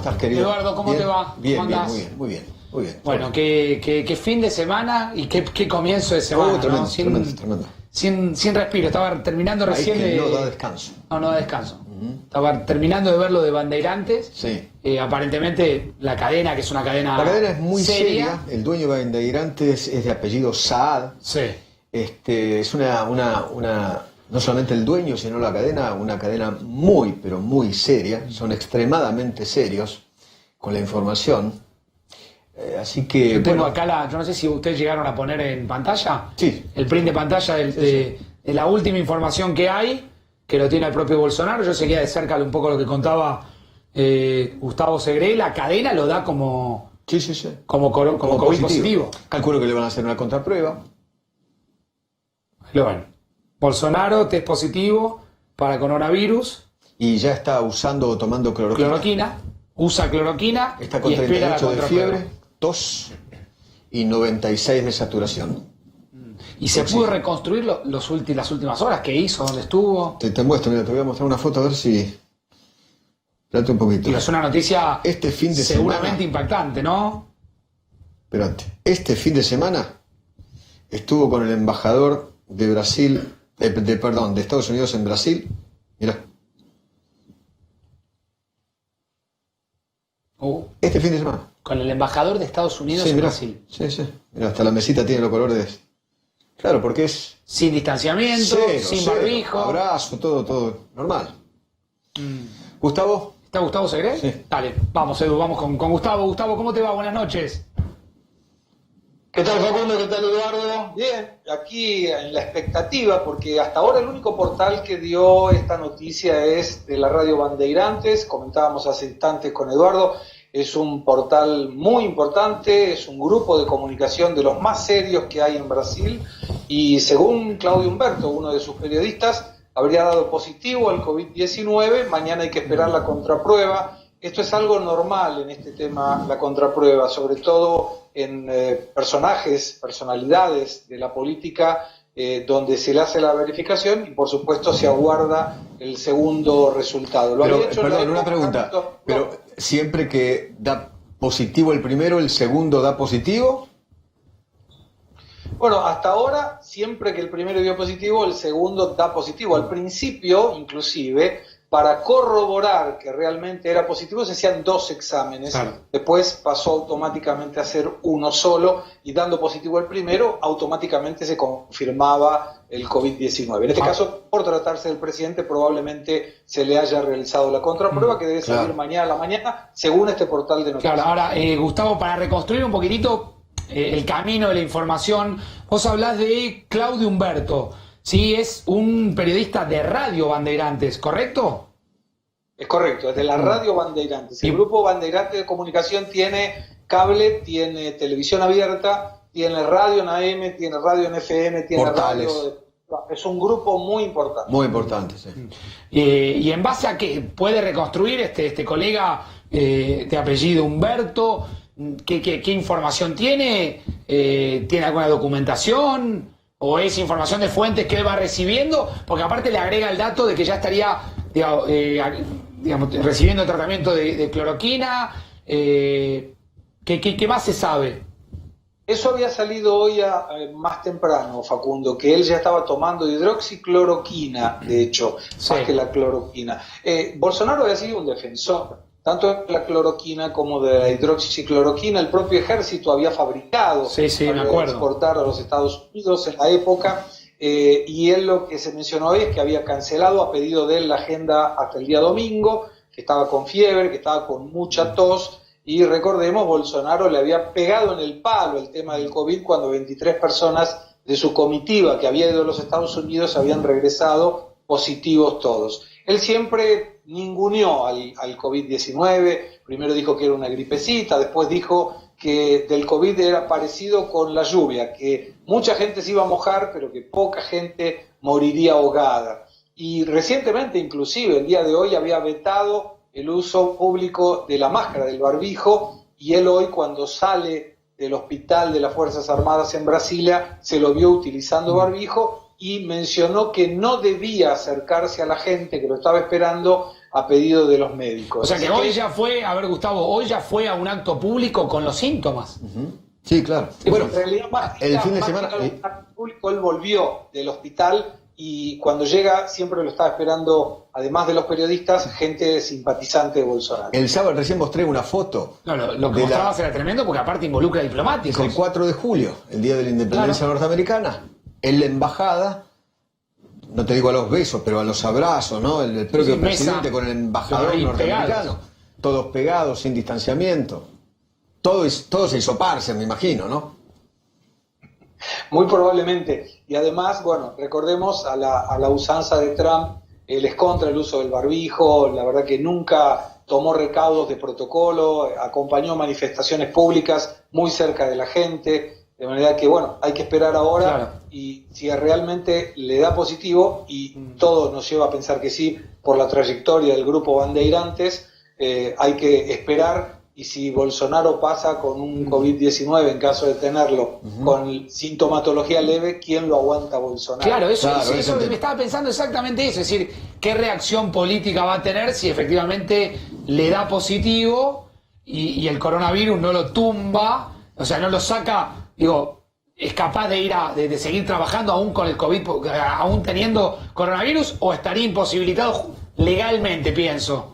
estás, querido? Eduardo, ¿cómo te va? Bien, ¿Cómo bien, andás? muy bien, muy bien, muy bien. Bueno, qué fin de semana y qué comienzo de semana, Tremendo, ¿no? tremendo. Sin respiro. Estaba terminando recién que de... no da descanso. No da descanso. Estaba terminando de ver lo de Bandeirantes. Sí. Aparentemente la cadena, que es una cadena La cadena es muy seria. El dueño de Bandeirantes es de apellido Saad. Sí. Es no solamente el dueño, sino la cadena, una cadena muy, pero muy seria. Son extremadamente serios con la información. Así que... Yo tengo acá yo no sé si ustedes llegaron a poner en pantalla. Sí. El print de pantalla de la última información que hay, que lo tiene el propio Bolsonaro. Yo seguía de cerca un poco lo que contaba Gustavo Segre. La cadena lo da como... Sí. Como COVID positivo. Calculo que le van a hacer una contraprueba. Lo ven. Bolsonaro, test positivo para coronavirus. Y ya está usando o tomando cloroquina. Usa cloroquina. Está con y espera la 38 de contraprueba. fiebre, tos y 96 de saturación. ¿Y se pudo reconstruir las últimas horas? ¿Qué hizo? ¿Dónde estuvo? Te muestro, mira, te voy a mostrar una foto a ver si... Espérate un poquito. Y es una noticia Este fin de seguramente semana, impactante, ¿no? Espérate. Este fin de semana estuvo con el embajador de Brasil, de Estados Unidos en Brasil. Mirá. Este fin de semana. Con el embajador de Estados Unidos en mirá. Brasil. Sí. Mirá, hasta la mesita tiene los colores. Claro, porque es... Sin distanciamiento, sin barbijo. Abrazo, todo normal. Gustavo. ¿Está Gustavo Segre? Sí. Dale, vamos Edu, vamos con Gustavo. Gustavo, ¿cómo te va? Buenas noches. ¿Qué tal, Facundo? ¿Qué tal, Eduardo? Bien, aquí en la expectativa, porque hasta ahora el único portal que dio esta noticia es de la radio Bandeirantes. Comentábamos hace instantes con Eduardo. Es un portal muy importante, es un grupo de comunicación de los más serios que hay en Brasil. Y según Claudio Humberto, uno de sus periodistas, habría dado positivo al COVID-19. Mañana hay que esperar la contraprueba. Esto es algo normal en este tema, la contraprueba, sobre todo en personalidades de la política, donde se le hace la verificación y por supuesto se aguarda el segundo resultado. Perdón, una pregunta. Pero siempre que da positivo el primero, el segundo da positivo. Bueno, hasta ahora, siempre que el primero dio positivo, el segundo da positivo. Al principio, inclusive, para corroborar que realmente era positivo, se hacían 2 exámenes. Claro. Después pasó automáticamente a ser uno solo, y dando positivo el primero, automáticamente se confirmaba el COVID-19. En este caso, por tratarse del presidente, probablemente se le haya realizado la contraprueba, que debe salir mañana a la mañana, según este portal de noticias. Claro, ahora, Gustavo, para reconstruir un poquitito el camino de la información, vos hablás de Claudio Humberto. Sí, es un periodista de Radio Bandeirantes, ¿correcto? Es correcto, es de la Radio Bandeirantes. El grupo Bandeirantes de Comunicación tiene cable, tiene televisión abierta, tiene radio en AM, tiene radio en FM, tiene portales. Es un grupo muy importante. Muy importante, sí. ¿Y en base a qué puede reconstruir este colega de apellido Humberto? ¿Qué información tiene? ¿Tiene alguna documentación? ¿O es información de fuentes que él va recibiendo? Porque aparte le agrega el dato de que ya estaría recibiendo tratamiento de cloroquina. ¿Qué más se sabe? Eso había salido hoy más temprano, Facundo, que él ya estaba tomando hidroxicloroquina, de hecho, más que la cloroquina. Bolsonaro había sido un defensor tanto de la cloroquina como de la hidroxicloroquina. El propio ejército había fabricado para exportar a los Estados Unidos en la época, y él lo que se mencionó hoy es que había cancelado a pedido de él la agenda hasta el día domingo, que estaba con fiebre, que estaba con mucha tos, y recordemos, Bolsonaro le había pegado en el palo el tema del COVID cuando 23 personas de su comitiva que había ido a los Estados Unidos habían regresado positivos todos. Él siempre ninguneó al COVID-19, primero dijo que era una gripecita, después dijo que del COVID era parecido con la lluvia, que mucha gente se iba a mojar, pero que poca gente moriría ahogada. Y recientemente, inclusive, el día de hoy había vetado el uso público de la máscara, del barbijo, y él hoy, cuando sale del hospital de las Fuerzas Armadas en Brasilia, se lo vio utilizando barbijo, y mencionó que no debía acercarse a la gente que lo estaba esperando a pedido de los médicos. O sea que hoy ya fue, a ver Gustavo, hoy ya fue a un acto público con los síntomas. Sí, claro. Bueno, en realidad, el fin de semana... público, él volvió del hospital y cuando llega siempre lo estaba esperando, además de los periodistas, gente simpatizante de Bolsonaro. El sábado recién mostré una foto. No, lo que mostrabas era tremendo porque aparte involucra diplomáticos. Es el 4 de julio, el día de la independencia norteamericana. En la embajada, no te digo a los besos, pero a los abrazos, ¿no? El propio presidente con el embajador norteamericano. Todos pegados, sin distanciamiento. Todos a hisoparse, me imagino, ¿no? Muy probablemente. Y además, bueno, recordemos a la usanza de Trump, él es contra el uso del barbijo, la verdad que nunca tomó recaudos de protocolo, acompañó manifestaciones públicas muy cerca de la gente, de manera que, bueno, hay que esperar ahora y si realmente le da positivo, y todo nos lleva a pensar que sí, por la trayectoria del grupo Bandeirantes, hay que esperar. Y si Bolsonaro pasa con un COVID-19, en caso de tenerlo, con sintomatología leve, ¿quién lo aguanta a Bolsonaro? Claro, eso me estaba pensando exactamente eso, es decir, ¿qué reacción política va a tener si efectivamente le da positivo y el coronavirus no lo tumba, o sea, no lo saca, digo, es capaz de ir de seguir trabajando aún con el COVID, aún teniendo coronavirus, o estaría imposibilitado legalmente, pienso?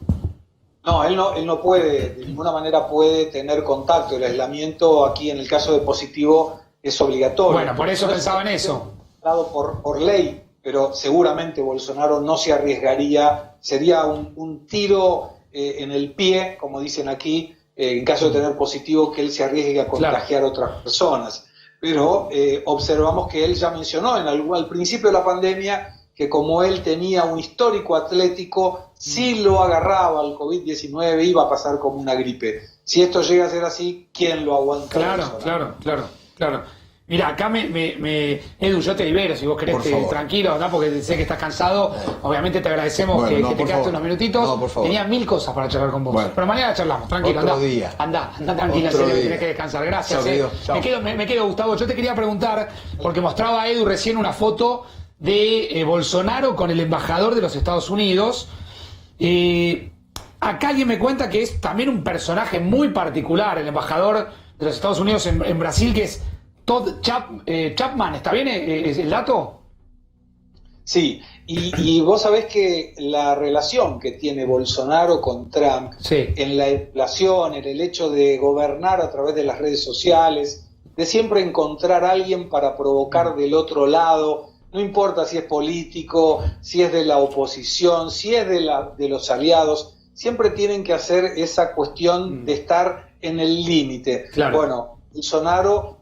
No, él no puede, de ninguna manera puede tener contacto. El aislamiento aquí en el caso de positivo es obligatorio. Bueno, por eso pensaba en eso. Dado por ley, pero seguramente Bolsonaro no se arriesgaría, sería un tiro en el pie, como dicen aquí, en caso de tener positivo, que él se arriesgue a contagiar a otras personas. Pero observamos que él ya mencionó al principio de la pandemia que como él tenía un histórico atlético, si lo agarraba el COVID-19 iba a pasar como una gripe. Si esto llega a ser así, ¿quién lo aguanta? Claro. Mira, acá Edu, yo te libero, si vos querés, tranquilo, ¿no? Porque sé que estás cansado. Obviamente te agradecemos que te quedaste unos minutitos. No, por favor. Tenía 1000 cosas para charlar con vos. Bueno. Pero mañana charlamos, tranquilo. Otro día. Anda tranquila, tenés que descansar. Gracias. Chao. Me quedo, Gustavo. Yo te quería preguntar, porque mostraba a Edu recién una foto de Bolsonaro con el embajador de los Estados Unidos. Acá alguien me cuenta que es también un personaje muy particular, el embajador de los Estados Unidos en Brasil, que es Todd Chapman. ¿Está bien el dato? Sí, y vos sabés que la relación que tiene Bolsonaro con Trump en la inflación, en el hecho de gobernar a través de las redes sociales, de siempre encontrar a alguien para provocar del otro lado, no importa si es político, si es de la oposición, si es de los aliados, siempre tienen que hacer esa cuestión de estar en el límite. Claro. Bueno, Bolsonaro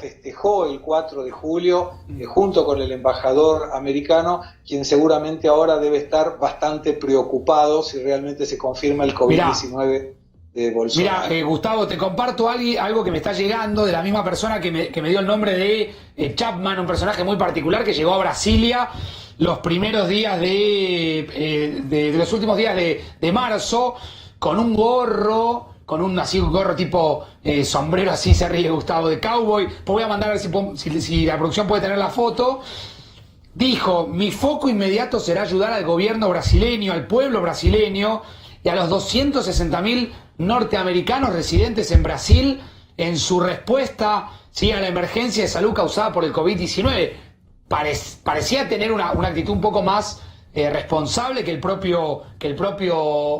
festejó el 4 de julio junto con el embajador americano, quien seguramente ahora debe estar bastante preocupado si realmente se confirma el COVID-19 de Bolsonaro. Mira, Gustavo, te comparto algo que me está llegando de la misma persona que me dio el nombre de Chapman, un personaje muy particular que llegó a Brasilia los primeros días de los últimos días de marzo, con un gorro, un gorro tipo sombrero, así se ríe Gustavo, de cowboy. Pues voy a mandar a ver si la producción puede tener la foto. Dijo: mi foco inmediato será ayudar al gobierno brasileño, al pueblo brasileño y a los 260.000 norteamericanos residentes en Brasil en su respuesta a la emergencia de salud causada por el COVID-19. Parecía tener una actitud un poco más responsable que el propio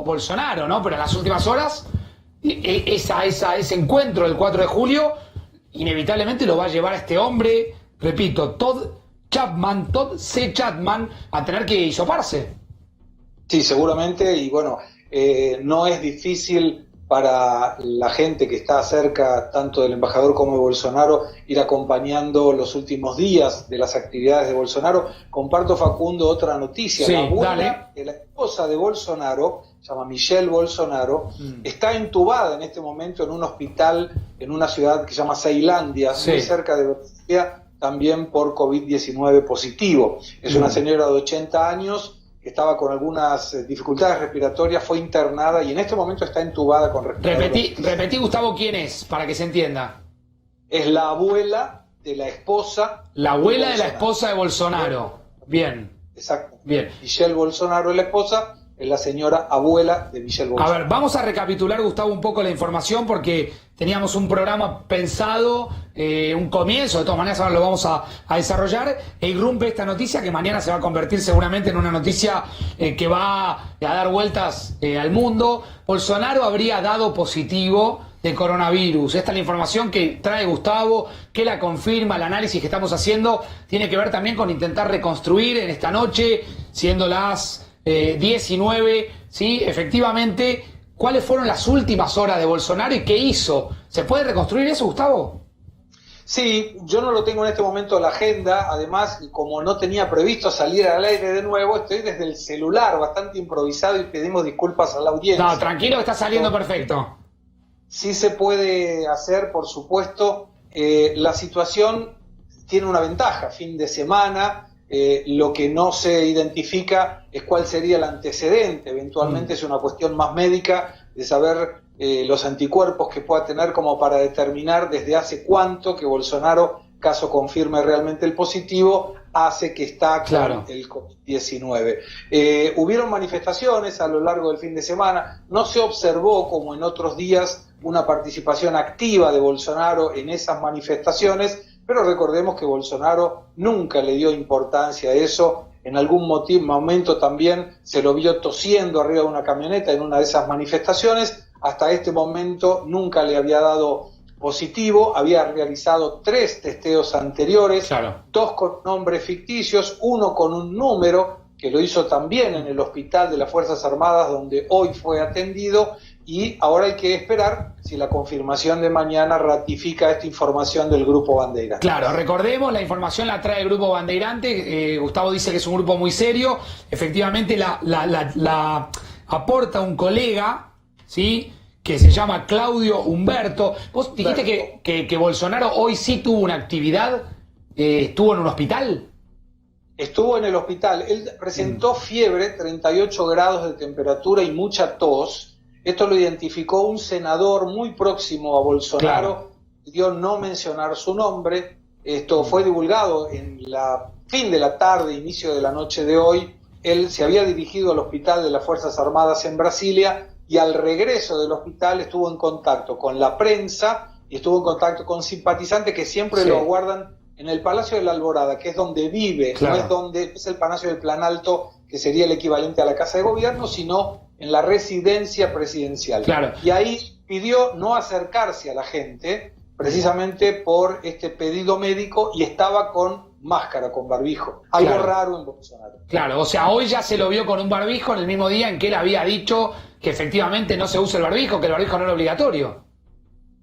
Bolsonaro, ¿no? Pero en las últimas horas ese encuentro del 4 de julio inevitablemente lo va a llevar a este hombre, repito, Todd C. Chapman, a tener que hisoparse. Sí, seguramente, y bueno, no es difícil para la gente que está cerca tanto del embajador como de Bolsonaro ir acompañando los últimos días de las actividades de Bolsonaro. Comparto, Facundo, otra noticia. La abuela de la esposa de Bolsonaro, se llama Michelle Bolsonaro, está entubada en este momento en un hospital en una ciudad que se llama Ceilândia, muy cerca de Brasilia, también por COVID-19 positivo. Es una señora de 80 años que estaba con algunas dificultades respiratorias, fue internada y en este momento está entubada con respirador. Repetí, Gustavo, ¿quién es? Para que se entienda. Es la abuela de la esposa. La abuela de la esposa de Bolsonaro. Bien. Exacto. Bien. Michelle Bolsonaro es la esposa es la señora abuela de Michelle Bolsonaro. A ver, vamos a recapitular, Gustavo, un poco la información porque teníamos un programa pensado, un comienzo, de todas maneras ahora lo vamos a desarrollar, e irrumpe esta noticia que mañana se va a convertir seguramente en una noticia que va a dar vueltas al mundo. Bolsonaro habría dado positivo de coronavirus. Esta es la información que trae Gustavo, que la confirma. El análisis que estamos haciendo tiene que ver también con intentar reconstruir en esta noche, siendo las 19, ¿sí? Efectivamente, ¿cuáles fueron las últimas horas de Bolsonaro y qué hizo? ¿Se puede reconstruir eso, Gustavo? Sí, yo no lo tengo en este momento en la agenda, además, como no tenía previsto salir al aire de nuevo, estoy desde el celular, bastante improvisado, y pedimos disculpas a la audiencia. No, tranquilo, está saliendo perfecto. Sí se puede hacer, por supuesto. La situación tiene una ventaja, fin de semana. Lo que no se identifica es cuál sería el antecedente. Eventualmente es una cuestión más médica de saber los anticuerpos que pueda tener como para determinar desde hace cuánto que Bolsonaro, caso confirme realmente el positivo, hace que está con el COVID-19. Hubieron manifestaciones a lo largo del fin de semana. No se observó, como en otros días, una participación activa de Bolsonaro en esas manifestaciones, pero recordemos que Bolsonaro nunca le dio importancia a eso. En algún momento también se lo vio tosiendo arriba de una camioneta en una de esas manifestaciones. Hasta este momento nunca le había dado positivo. Había realizado 3 testeos anteriores, 2 con nombres ficticios, 1 con un número, que lo hizo también en el hospital de las Fuerzas Armadas, donde hoy fue atendido. Y ahora hay que esperar si la confirmación de mañana ratifica esta información del Grupo Bandeirante. Claro, recordemos, la información la trae el Grupo Bandeirante. Gustavo dice que es un grupo muy serio. Efectivamente la aporta un colega, ¿sí?, que se llama Claudio Humberto. Vos dijiste que Bolsonaro hoy sí tuvo una actividad, estuvo en un hospital. Estuvo en el hospital. Él presentó fiebre, 38 grados de temperatura y mucha tos. Esto lo identificó un senador muy próximo a Bolsonaro, pidió no mencionar su nombre. Esto fue divulgado en la fin de la tarde, inicio de la noche de hoy. Él se había dirigido al hospital de las Fuerzas Armadas en Brasilia y al regreso del hospital estuvo en contacto con la prensa y estuvo en contacto con simpatizantes que siempre lo aguardan en el Palacio de la Alborada, que es donde vive, no es el Palacio del Planalto, que sería el equivalente a la Casa de Gobierno, sino en la residencia presidencial. Y ahí pidió no acercarse a la gente, precisamente por este pedido médico, y estaba con máscara, con barbijo. Algo raro en Bolsonaro. Claro, o sea, hoy ya se lo vio con un barbijo en el mismo día en que él había dicho que efectivamente no se usa el barbijo, que el barbijo no era obligatorio.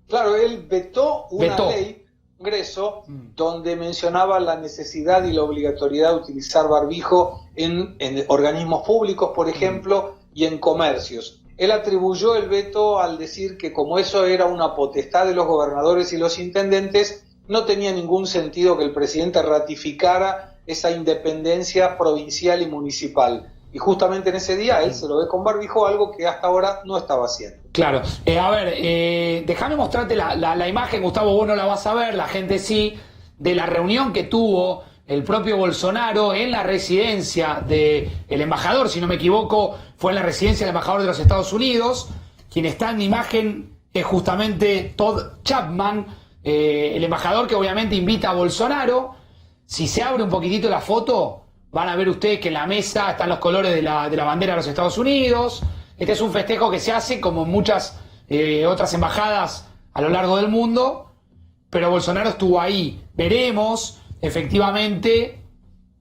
Claro, él vetó una ley, Congreso, donde mencionaba la necesidad y la obligatoriedad de utilizar barbijo en organismos públicos, por ejemplo, y en comercios. Él atribuyó el veto al decir que como eso era una potestad de los gobernadores y los intendentes, no tenía ningún sentido que el presidente ratificara esa independencia provincial y municipal. Y justamente en ese día él se lo ve con barbijo, algo que hasta ahora no estaba haciendo. Claro. A ver, déjame mostrarte la imagen, Gustavo, vos no la vas a ver, la gente sí, de la reunión que tuvo el propio Bolsonaro en la residencia del embajador, si no me equivoco, fue en la residencia del embajador de los Estados Unidos. Quien está en la imagen es justamente Todd Chapman, el embajador que obviamente invita a Bolsonaro. Si se abre un poquitito la foto, van a ver ustedes que en la mesa están los colores de la bandera de los Estados Unidos. Este es un festejo que se hace como en muchas otras embajadas a lo largo del mundo, pero Bolsonaro estuvo ahí. Veremos efectivamente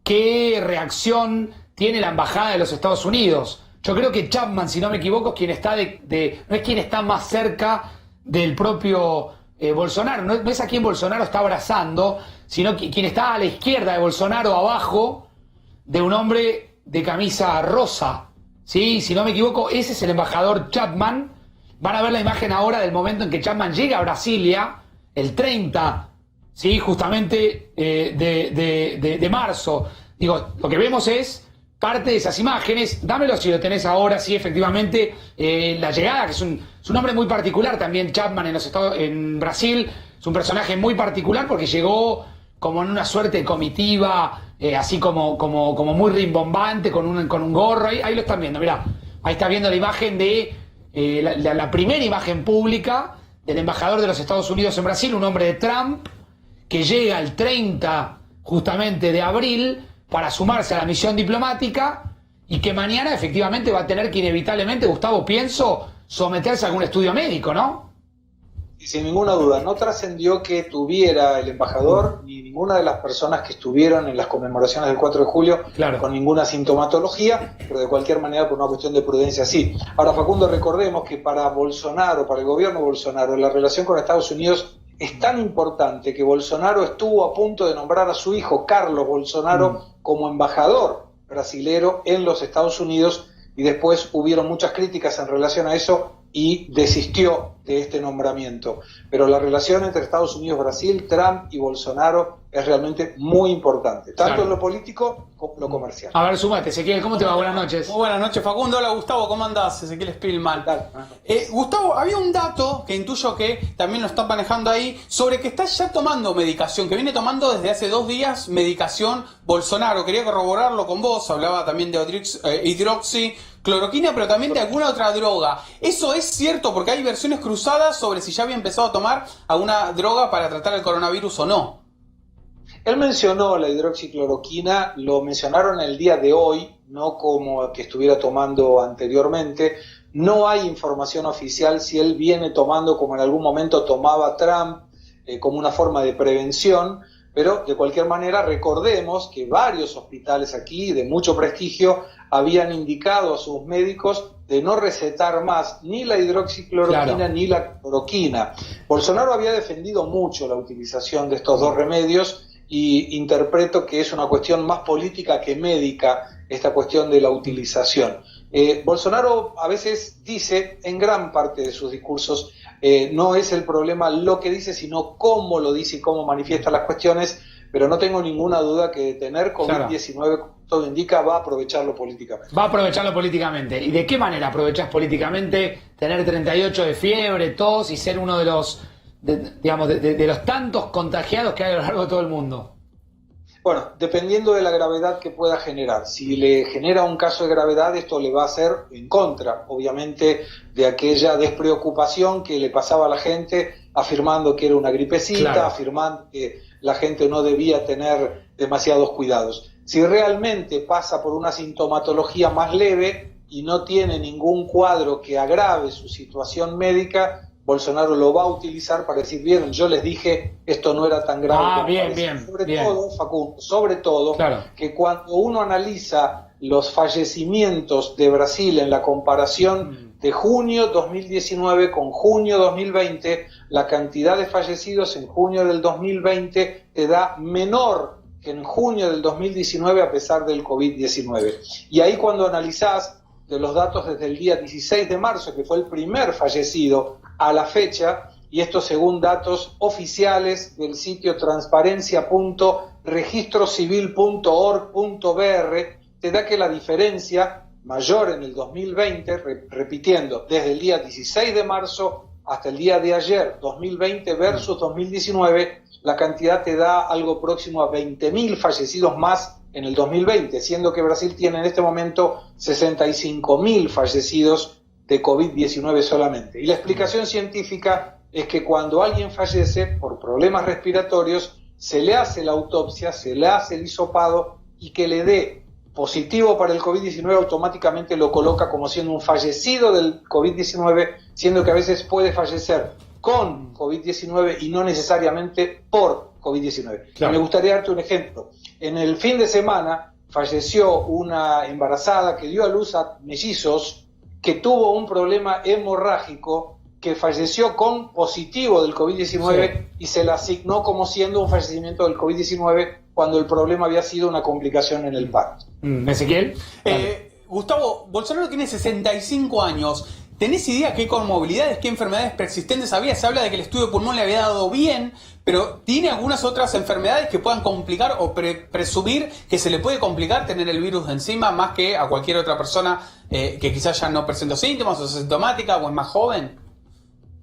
qué reacción tiene la embajada de los Estados Unidos. Yo creo que Chapman, si no me equivoco, es quien está no es quien está más cerca del propio Bolsonaro. No es a quien Bolsonaro está abrazando, sino quien está a la izquierda de Bolsonaro, abajo de un hombre de camisa rosa. ¿Sí? Si no me equivoco, ese es el embajador Chapman. Van a ver la imagen ahora del momento en que Chapman llega a Brasilia, el 30, ¿sí?, justamente de marzo. Digo, lo que vemos es parte de esas imágenes. Dámelo si lo tenés ahora, sí, efectivamente. La llegada, que es un hombre muy particular también, Chapman en Brasil. Es un personaje muy particular porque llegó como en una suerte de comitiva, así como muy rimbombante, con un gorro. Ahí lo están viendo, mirá. Ahí está viendo la imagen de la primera imagen pública del embajador de los Estados Unidos en Brasil, un hombre de Trump, que llega el 30 justamente de abril para sumarse a la misión diplomática y que mañana efectivamente va a tener que inevitablemente, Gustavo, pienso, someterse a algún estudio médico, ¿no? Y sin ninguna duda, no trascendió que tuviera el embajador ni ninguna de las personas que estuvieron en las conmemoraciones del 4 de julio con ninguna sintomatología, pero de cualquier manera por una cuestión de prudencia sí. Ahora, Facundo, recordemos que para Bolsonaro, para el gobierno Bolsonaro, la relación con Estados Unidos es tan importante que Bolsonaro estuvo a punto de nombrar a su hijo, Carlos Bolsonaro, como embajador brasilero en los Estados Unidos, y después hubieron muchas críticas en relación a eso y desistió de este nombramiento. Pero la relación entre Estados Unidos, Brasil, Trump y Bolsonaro es realmente muy importante, tanto en lo político como en lo comercial. A ver, sumate, Ezequiel, ¿cómo te va? Buenas noches. Muy buenas noches, Facundo. Hola, Gustavo, ¿cómo andás? Ezequiel Spillman. Gustavo, había un dato que intuyo que también lo están manejando ahí, sobre que estás ya tomando medicación, que viene tomando desde hace 2 días medicación Bolsonaro. Quería corroborarlo con vos, hablaba también de hidroxicloroquina, pero también de alguna otra droga. ¿Eso es cierto? Porque hay versiones cruzadas sobre si ya había empezado a tomar alguna droga para tratar el coronavirus o no. Él mencionó la hidroxicloroquina, lo mencionaron el día de hoy, no como que estuviera tomando anteriormente. No hay información oficial si él viene tomando como en algún momento tomaba Trump, como una forma de prevención, pero de cualquier manera recordemos que varios hospitales aquí de mucho prestigio habían indicado a sus médicos de no recetar más ni la hidroxicloroquina ni la cloroquina. Bolsonaro había defendido mucho la utilización de estos 2 remedios y interpreto que es una cuestión más política que médica esta cuestión de la utilización. Bolsonaro a veces dice, en gran parte de sus discursos, no es el problema lo que dice, sino cómo lo dice y cómo manifiesta las cuestiones, pero no tengo ninguna duda que tener COVID-19, como todo indica, va a aprovecharlo políticamente. Va a aprovecharlo políticamente. ¿Y de qué manera aprovechás políticamente tener 38 de fiebre, tos y ser uno de los, de los tantos contagiados que hay a lo largo de todo el mundo? Bueno, dependiendo de la gravedad que pueda generar. Si le genera un caso de gravedad, esto le va a hacer en contra, obviamente, de aquella despreocupación que le pasaba a la gente, afirmando que era una gripecita, afirmando que la gente no debía tener demasiados cuidados. Si realmente pasa por una sintomatología más leve y no tiene ningún cuadro que agrave su situación médica, Bolsonaro lo va a utilizar para decir, bien, yo les dije, esto no era tan grave. Todo, Facundo, sobre todo, que cuando uno analiza los fallecimientos de Brasil en la comparación de junio 2019 con junio 2020, la cantidad de fallecidos en junio del 2020 te da menor que en junio del 2019 a pesar del COVID-19. Y ahí cuando analizás de los datos desde el día 16 de marzo, que fue el primer fallecido a la fecha, y esto según datos oficiales del sitio transparencia.registrocivil.org.br, te da que la diferencia mayor en el 2020, repitiendo, desde el día 16 de marzo hasta el día de ayer, 2020 versus 2019, la cantidad te da algo próximo a 20.000 fallecidos más en el 2020, siendo que Brasil tiene en este momento 65.000 fallecidos de COVID-19 solamente. Y la explicación científica es que cuando alguien fallece por problemas respiratorios, se le hace la autopsia, se le hace el hisopado y que le dé positivo para el COVID-19 automáticamente lo coloca como siendo un fallecido del COVID-19, siendo que a veces puede fallecer con COVID-19 y no necesariamente por COVID-19. Me gustaría darte un ejemplo. En el fin de semana falleció una embarazada que dio a luz a mellizos, que tuvo un problema hemorrágico, que falleció con positivo del COVID-19 y se la asignó como siendo un fallecimiento del COVID-19 cuando el problema había sido una complicación en el parto. ¿Ezequiel? Gustavo, Bolsonaro tiene 65 años. ¿Tenés idea qué comorbilidades, qué enfermedades persistentes había? Se habla de que el estudio de pulmón le había dado bien, pero ¿tiene algunas otras enfermedades que puedan complicar o presumir que se le puede complicar tener el virus de encima más que a cualquier otra persona que quizás ya no presentó síntomas o sintomática o es más joven?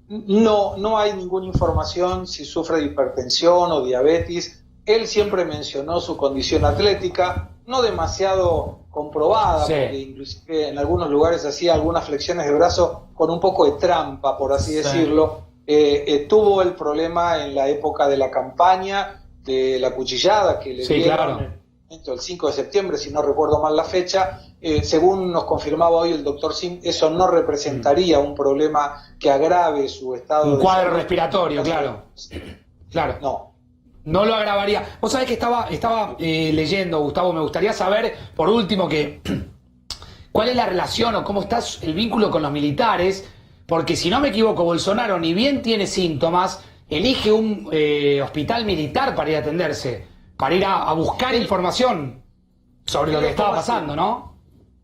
No hay ninguna información si sufre de hipertensión o diabetes. Él siempre mencionó su condición atlética, no demasiado comprobada, Sí. porque inclusive en algunos lugares hacía algunas flexiones de brazo con un poco de trampa, por así Sí. decirlo. Tuvo el problema en la época de la campaña, de la cuchillada que le Sí, dieron claro. el 5 de septiembre, si no recuerdo mal la fecha. Según nos confirmaba hoy el doctor Sim, eso no representaría un problema que agrave su estado Un de cuadro salud. respiratorio, claro. Claro. No. No lo agravaría. Vos sabés que estaba leyendo, Gustavo, me gustaría saber, por último, que cuál es la relación o cómo está el vínculo con los militares, porque si no me equivoco, Bolsonaro ni bien tiene síntomas, elige un hospital militar para ir a atenderse, para ir a buscar información sobre lo que estaba pasando, ¿no?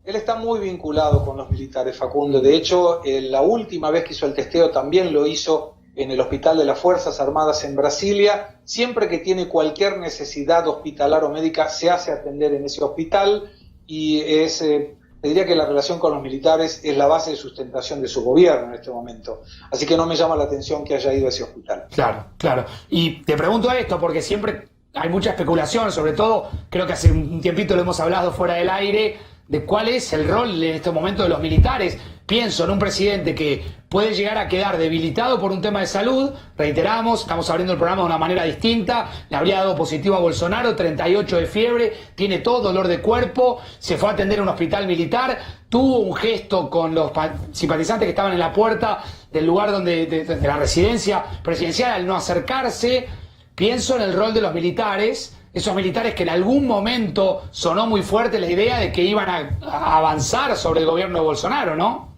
Él está muy vinculado con los militares, Facundo. De hecho, la última vez que hizo el testeo también lo hizo en el Hospital de las Fuerzas Armadas en Brasilia. Siempre que tiene cualquier necesidad hospitalar o médica, se hace atender en ese hospital y te diría que la relación con los militares es la base de sustentación de su gobierno en este momento. Así que no me llama la atención que haya ido a ese hospital. Claro, claro. Y te pregunto esto porque siempre hay mucha especulación, sobre todo, creo que hace un tiempito lo hemos hablado fuera del aire, de cuál es el rol en este momento de los militares. Pienso en un presidente que puede llegar a quedar debilitado por un tema de salud. Reiteramos, estamos abriendo el programa de una manera distinta. Le habría dado positivo a Bolsonaro, 38 de fiebre, tiene todo dolor de cuerpo, se fue a atender a un hospital militar, tuvo un gesto con los simpatizantes que estaban en la puerta del lugar de la residencia presidencial al no acercarse. Pienso en el rol de los militares, esos militares que en algún momento sonó muy fuerte la idea de que iban a avanzar sobre el gobierno de Bolsonaro, ¿no?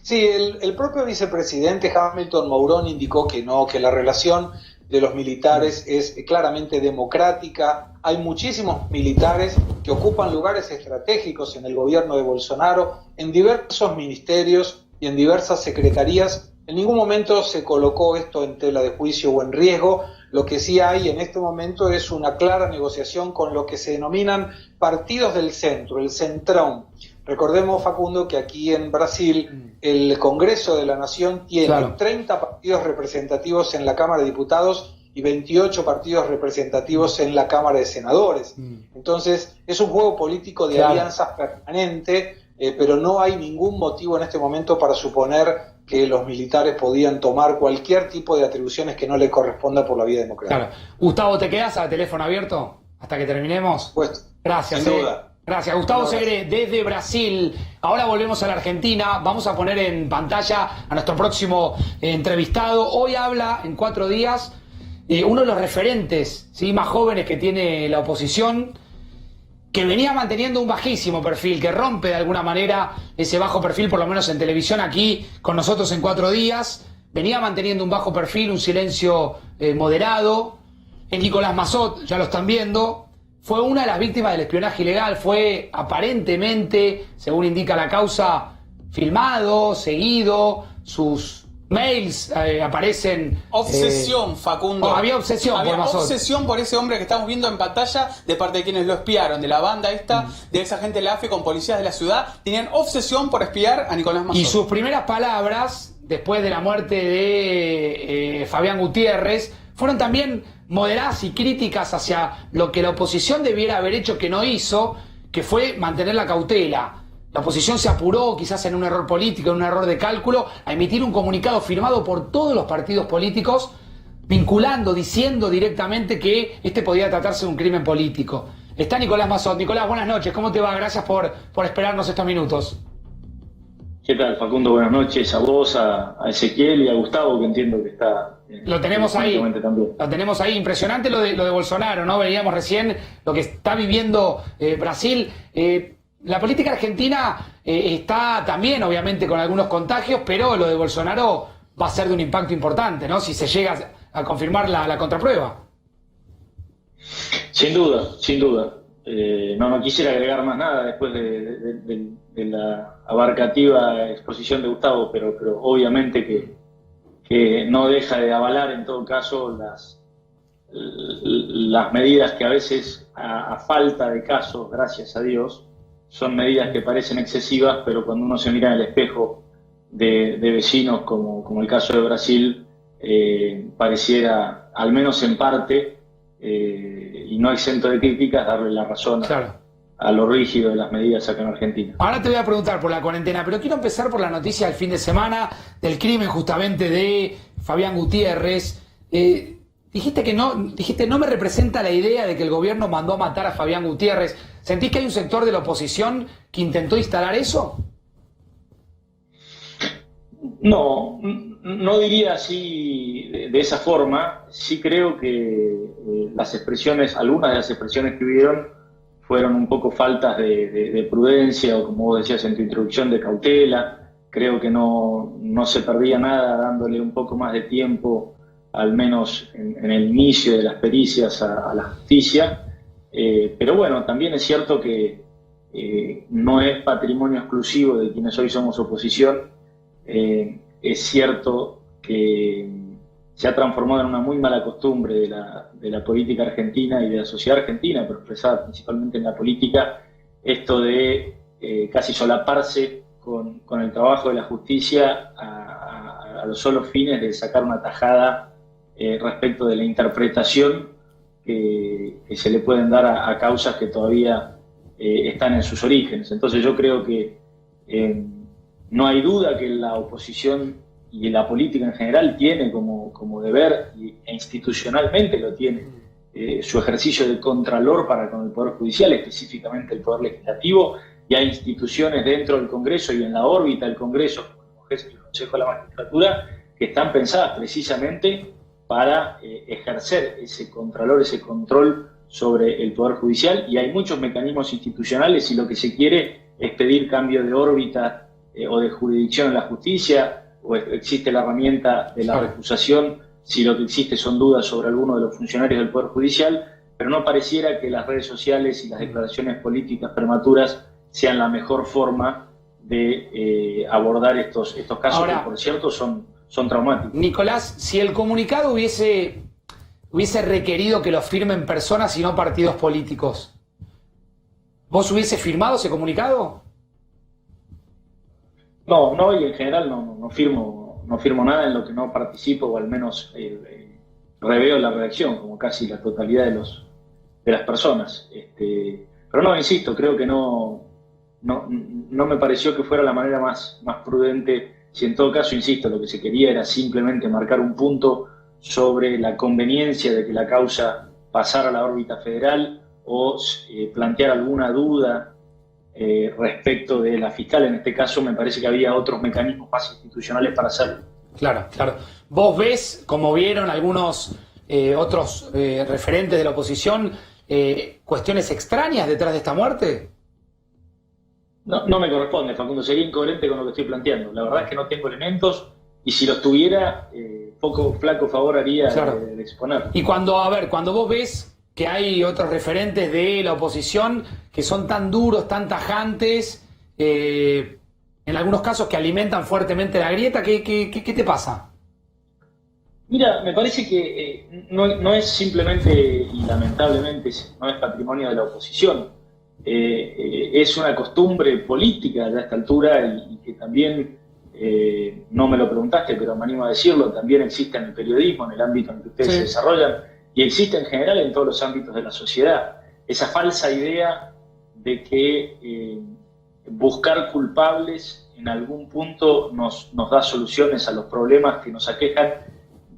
Sí, el propio vicepresidente Hamilton Mourón indicó que no, que la relación de los militares es claramente democrática. Hay muchísimos militares que ocupan lugares estratégicos en el gobierno de Bolsonaro, en diversos ministerios y en diversas secretarías. En ningún momento se colocó esto en tela de juicio o en riesgo. Lo que sí hay en este momento es una clara negociación con lo que se denominan partidos del centro, el centrón. Recordemos, Facundo, que aquí en Brasil el Congreso de la Nación tiene 30 partidos representativos en la Cámara de Diputados y 28 partidos representativos en la Cámara de Senadores. Entonces, es un juego político de alianzas permanente, pero no hay ningún motivo en este momento para suponer que los militares podían tomar cualquier tipo de atribuciones que no le corresponda por la vía democrática. Claro. Gustavo, ¿te quedas al teléfono abierto hasta que terminemos? Pues, gracias. sin duda. Gracias. Gustavo Segre, desde Brasil. Ahora volvemos a la Argentina. Vamos a poner en pantalla a nuestro próximo entrevistado. Hoy habla, en 4 días, uno de los referentes, ¿sí?, más jóvenes que tiene la oposición, que venía manteniendo un bajísimo perfil, que rompe de alguna manera ese bajo perfil, por lo menos en televisión aquí con nosotros en 4 días. Venía manteniendo un bajo perfil, un silencio moderado. Es Nicolás Massot, ya lo están viendo. Fue una de las víctimas del espionaje ilegal. Fue aparentemente, según indica la causa, filmado, seguido. Sus mails aparecen... Obsesión, Facundo. Había obsesión por Massot. Obsesión por ese hombre que estamos viendo en pantalla, de parte de quienes lo espiaron, de la banda esta, de esa gente de la AFE con policías de la ciudad. Tenían obsesión por espiar a Nicolás Massot. Y sus primeras palabras, después de la muerte de Fabián Gutiérrez, fueron también moderadas y críticas hacia lo que la oposición debiera haber hecho que no hizo, que fue mantener la cautela. La oposición se apuró, quizás en un error político, en un error de cálculo, a emitir un comunicado firmado por todos los partidos políticos, vinculando, diciendo directamente que este podía tratarse de un crimen político. Está Nicolás Massot. Nicolás, buenas noches, ¿cómo te va? Gracias por esperarnos estos minutos. ¿Qué tal, Facundo? Buenas noches a vos, a Ezequiel y a Gustavo, que entiendo que está... Lo tenemos ahí, también. lo tenemos ahí. Impresionante lo de Bolsonaro, ¿no? Veíamos recién lo que está viviendo Brasil. La política argentina está también, obviamente, con algunos contagios, pero lo de Bolsonaro va a ser de un impacto importante, ¿no? Si se llega a confirmar la contraprueba. Sin duda, sin duda. No quisiera agregar más nada después de la abarcativa exposición de Gustavo, pero obviamente que no deja de avalar en todo caso las medidas que a veces, a falta de casos, gracias a Dios, son medidas que parecen excesivas, pero cuando uno se mira en el espejo de vecinos como el caso de Brasil, pareciera, al menos en parte, y no exento de críticas, darle la razón Claro. a lo rígido de las medidas acá en Argentina. Ahora te voy a preguntar por la cuarentena, pero quiero empezar por la noticia del fin de semana del crimen justamente de Fabián Gutiérrez. Dijiste no me representa la idea de que el gobierno mandó a matar a Fabián Gutiérrez. ¿Sentís que hay un sector de la oposición que intentó instalar eso? No, no diría así de esa forma. Sí creo que algunas de las expresiones que hubieron fueron un poco faltas de prudencia, o como vos decías en tu introducción, de cautela. Creo que no se perdía nada dándole un poco más de tiempo, al menos en el inicio de las pericias, a la justicia. Pero bueno, también es cierto que no es patrimonio exclusivo de quienes hoy somos oposición. Es cierto que se ha transformado en una muy mala costumbre de la política argentina y de la sociedad argentina, pero expresada principalmente en la política, esto de casi solaparse con el trabajo de la justicia a los solos fines de sacar una tajada respecto de la interpretación que se le pueden dar a causas que todavía están en sus orígenes. Entonces yo creo que no hay duda que la oposición y la política en general tiene como deber, e institucionalmente lo tiene, su ejercicio de contralor para con el Poder Judicial, específicamente el Poder Legislativo, y hay instituciones dentro del Congreso y en la órbita del Congreso, como el Consejo de la Magistratura, que están pensadas precisamente para ejercer ese contralor, ese control sobre el Poder Judicial, y hay muchos mecanismos institucionales, y lo que se quiere es pedir cambio de órbita o de jurisdicción en la justicia, o existe la herramienta de la recusación si lo que existe son dudas sobre alguno de los funcionarios del Poder Judicial, pero no pareciera que las redes sociales y las declaraciones políticas prematuras sean la mejor forma de abordar estos casos. Ahora, que por cierto son traumáticos. Nicolás, si el comunicado hubiese requerido que lo firmen personas y no partidos políticos, ¿vos hubiese firmado ese comunicado? No, y en general no firmo nada en lo que no participo, o al menos reveo la redacción, como casi la totalidad de las personas. Pero no, insisto, creo que no me pareció que fuera la manera más prudente. Si en todo caso, insisto, lo que se quería era simplemente marcar un punto sobre la conveniencia de que la causa pasara a la órbita federal, o plantear alguna duda respecto de la fiscal. En este caso me parece que había otros mecanismos más institucionales para hacerlo. Claro. ¿Vos ves, como vieron algunos otros referentes de la oposición, cuestiones extrañas detrás de esta muerte? No me corresponde, Facundo, sería incoherente con lo que estoy planteando. La verdad es que no tengo elementos, y si los tuviera, flaco favor haría de exponer. Y cuando vos ves que hay otros referentes de la oposición que son tan duros, tan tajantes, en algunos casos que alimentan fuertemente la grieta, ¿qué te pasa? Mira, me parece que no es simplemente, y lamentablemente no es patrimonio de la oposición, es una costumbre política ya a esta altura, y que también, no me lo preguntaste, pero me animo a decirlo, también existe en el periodismo, en el ámbito en que ustedes se desarrollan, y existe en general en todos los ámbitos de la sociedad, esa falsa idea de que buscar culpables en algún punto nos da soluciones a los problemas que nos aquejan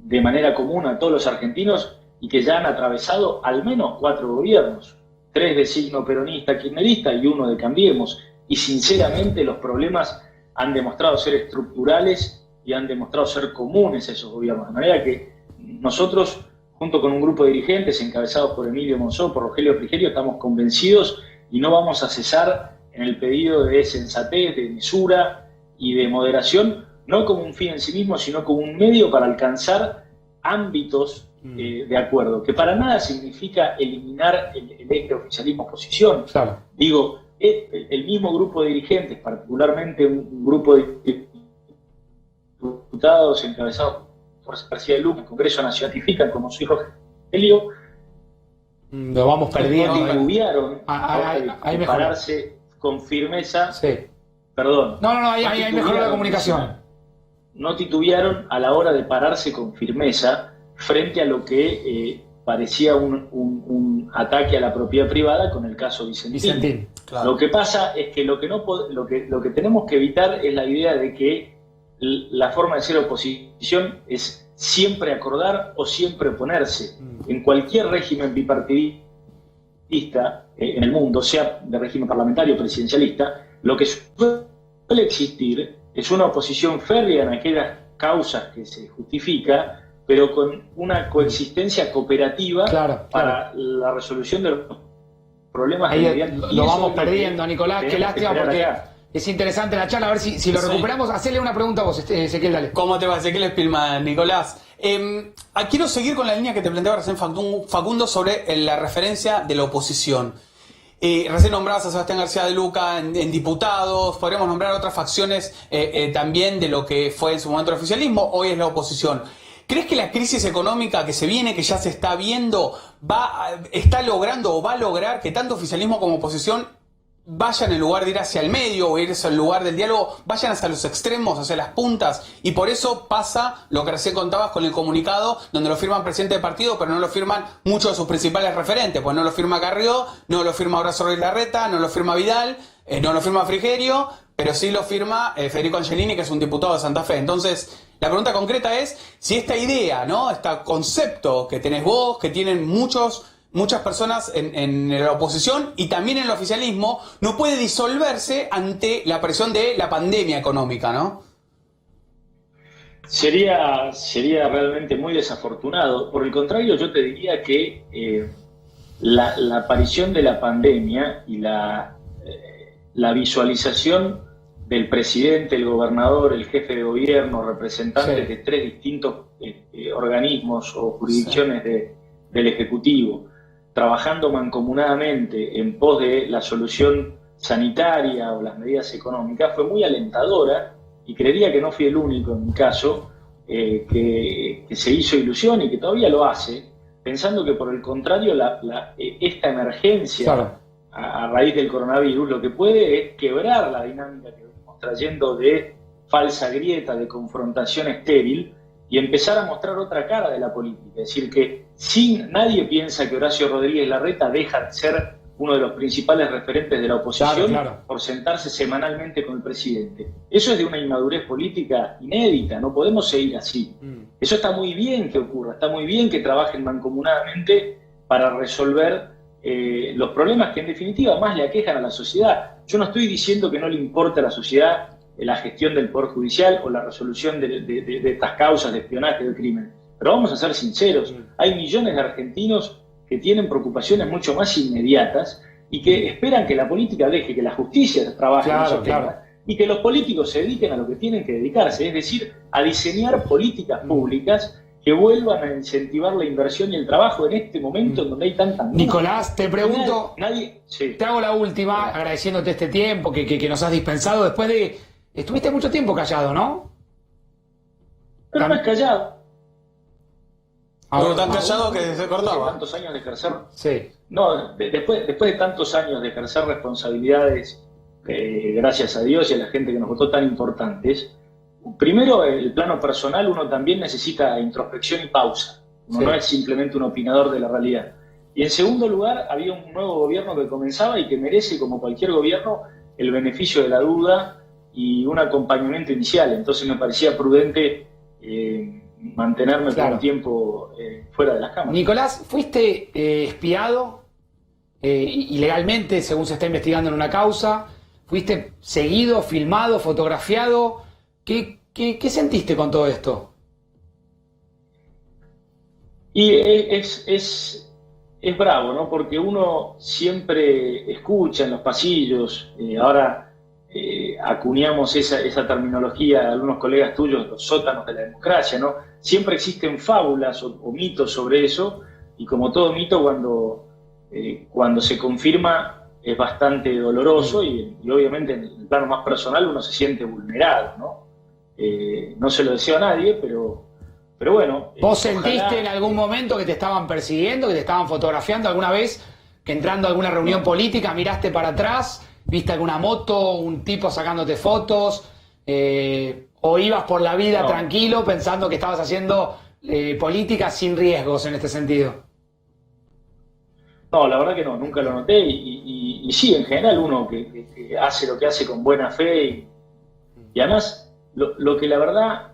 de manera común a todos los argentinos, y que ya han atravesado al menos 4 gobiernos, 3 de signo peronista, kirchnerista y 1 de Cambiemos, y sinceramente los problemas han demostrado ser estructurales y han demostrado ser comunes a esos gobiernos, de manera que nosotros, junto con un grupo de dirigentes encabezados por Emilio Monzó, por Rogelio Frigerio, estamos convencidos y no vamos a cesar en el pedido de sensatez, de mesura y de moderación, no como un fin en sí mismo, sino como un medio para alcanzar ámbitos de acuerdo, que para nada significa eliminar el eje oficialismo-oposición. Claro. Digo, el mismo grupo de dirigentes, particularmente un grupo de diputados encabezados por García de Luz, en el Congreso Nacional, ratifican como su hijo Rogelio, lo vamos perdiendo. No titubearon ahí de pararse con firmeza. Sí. Perdón. No, ahí mejoró la comunicación. No titubearon a la hora de pararse con firmeza frente a lo que parecía un un ataque a la propiedad privada con el caso Vicentín. Claro. Lo que pasa es que lo que tenemos que evitar es la idea de que la forma de ser oposición es siempre acordar o siempre oponerse. En cualquier régimen bipartidista en el mundo, sea de régimen parlamentario o presidencialista, lo que suele existir es una oposición férrea en aquellas causas que se justifica, pero con una coexistencia cooperativa para la resolución de los problemas. Lo vamos perdiendo, Nicolás, qué lástima, porque es interesante la charla. A ver si lo recuperamos. Hacele una pregunta a vos, Ezequiel, dale. ¿Cómo te va, Ezequiel Spillman, Nicolás? Quiero seguir con la línea que te planteaba recién Facundo sobre la referencia de la oposición. Recién nombrabas a Sebastián García de Luca en diputados, podríamos nombrar otras facciones también de lo que fue en su momento el oficialismo, hoy es la oposición. ¿Crees que la crisis económica que se viene, que ya se está viendo, está logrando o va a lograr que tanto oficialismo como oposición vayan en lugar de ir hacia el medio o ir hacia el lugar del diálogo, vayan hacia los extremos, hacia las puntas? Y por eso pasa lo que recién contabas con el comunicado, donde lo firman presidente de partido, pero no lo firman muchos de sus principales referentes. Pues no lo firma Carrió, no lo firma Horacio Rodríguez Larreta, no lo firma Vidal, no lo firma Frigerio, pero sí lo firma Federico Angelini, que es un diputado de Santa Fe. Entonces, la pregunta concreta es si esta idea, ¿no?, este concepto que tenés vos, que tienen muchas personas en la oposición y también en el oficialismo, no puede disolverse ante la presión de la pandemia económica, ¿no? Sería realmente muy desafortunado. Por el contrario, yo te diría que la aparición de la pandemia y la visualización del presidente, el gobernador, el jefe de gobierno, representantes de tres distintos organismos o jurisdicciones del Ejecutivo, trabajando mancomunadamente en pos de la solución sanitaria o las medidas económicas, fue muy alentadora, y creería que no fui el único en mi caso que se hizo ilusión y que todavía lo hace, pensando que por el contrario esta emergencia a raíz del coronavirus lo que puede es quebrar la dinámica que venimos trayendo de falsa grieta, de confrontación estéril, y empezar a mostrar otra cara de la política. Es decir, que nadie piensa que Horacio Rodríguez Larreta deja de ser uno de los principales referentes de la oposición por sentarse semanalmente con el presidente. Eso es de una inmadurez política inédita, no podemos seguir así. Eso está muy bien que ocurra, está muy bien que trabajen mancomunadamente para resolver los problemas que en definitiva más le aquejan a la sociedad. Yo no estoy diciendo que no le importe a la sociedad la gestión del Poder Judicial o la resolución de estas causas de espionaje del crimen. Pero vamos a ser sinceros, hay millones de argentinos que tienen preocupaciones mucho más inmediatas y que esperan que la política deje que la justicia trabaje en esos temas y que los políticos se dediquen a lo que tienen que dedicarse, es decir, a diseñar políticas públicas que vuelvan a incentivar la inversión y el trabajo en este momento en donde hay tanta... Nicolás, te pregunto, sí. Te hago la última, agradeciéndote este tiempo que nos has dispensado después de... Estuviste mucho tiempo callado, ¿no? Pero no es callado. Pero tan callado que se cortaba. Tantos años de ejercer... Sí. No, después de tantos años de ejercer responsabilidades, gracias a Dios y a la gente que nos votó tan importantes, primero, el plano personal, uno también necesita introspección y pausa. Uno no es simplemente un opinador de la realidad. Y en segundo lugar, había un nuevo gobierno que comenzaba y que merece, como cualquier gobierno, el beneficio de la duda y un acompañamiento inicial. Entonces me parecía prudente mantenerme por un tiempo fuera de las cámaras. Nicolás, fuiste espiado ilegalmente, según se está investigando en una causa. Fuiste seguido, filmado, fotografiado. ¿Qué sentiste con todo esto? Y es bravo, ¿no? Porque uno siempre escucha en los pasillos, ahora acuñamos esa terminología, algunos colegas tuyos, los sótanos de la democracia, ¿no? Siempre existen fábulas o mitos sobre eso, y como todo mito, cuando se confirma es bastante doloroso y obviamente en el plano más personal uno se siente vulnerado, ¿no? No se lo deseo a nadie, pero bueno. ¿Vos sentiste en algún momento que te estaban persiguiendo, que te estaban fotografiando alguna vez, que entrando a alguna reunión política miraste para atrás, viste alguna moto, un tipo sacándote fotos, o ibas por la vida tranquilo pensando que estabas haciendo política sin riesgos en este sentido? No, la verdad que no, nunca lo noté y sí, en general uno que hace lo que hace con buena fe y además lo que la verdad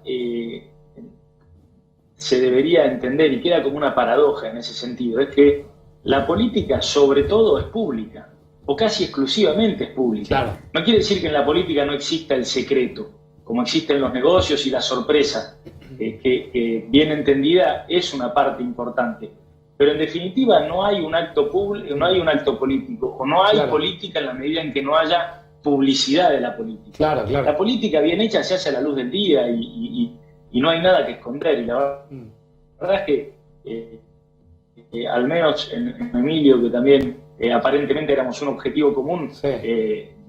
se debería entender y queda como una paradoja en ese sentido es que la política sobre todo es pública o casi exclusivamente es pública. Claro. No quiere decir que en la política no exista el secreto, como existen los negocios y la sorpresa, que bien entendida es una parte importante. Pero en definitiva no hay un acto público, no hay un acto político, o no hay política en la medida en que no haya publicidad de la política. Claro. La política bien hecha se hace a la luz del día y no hay nada que esconder. Y la verdad es que al menos en Emilio, que también aparentemente éramos un objetivo común,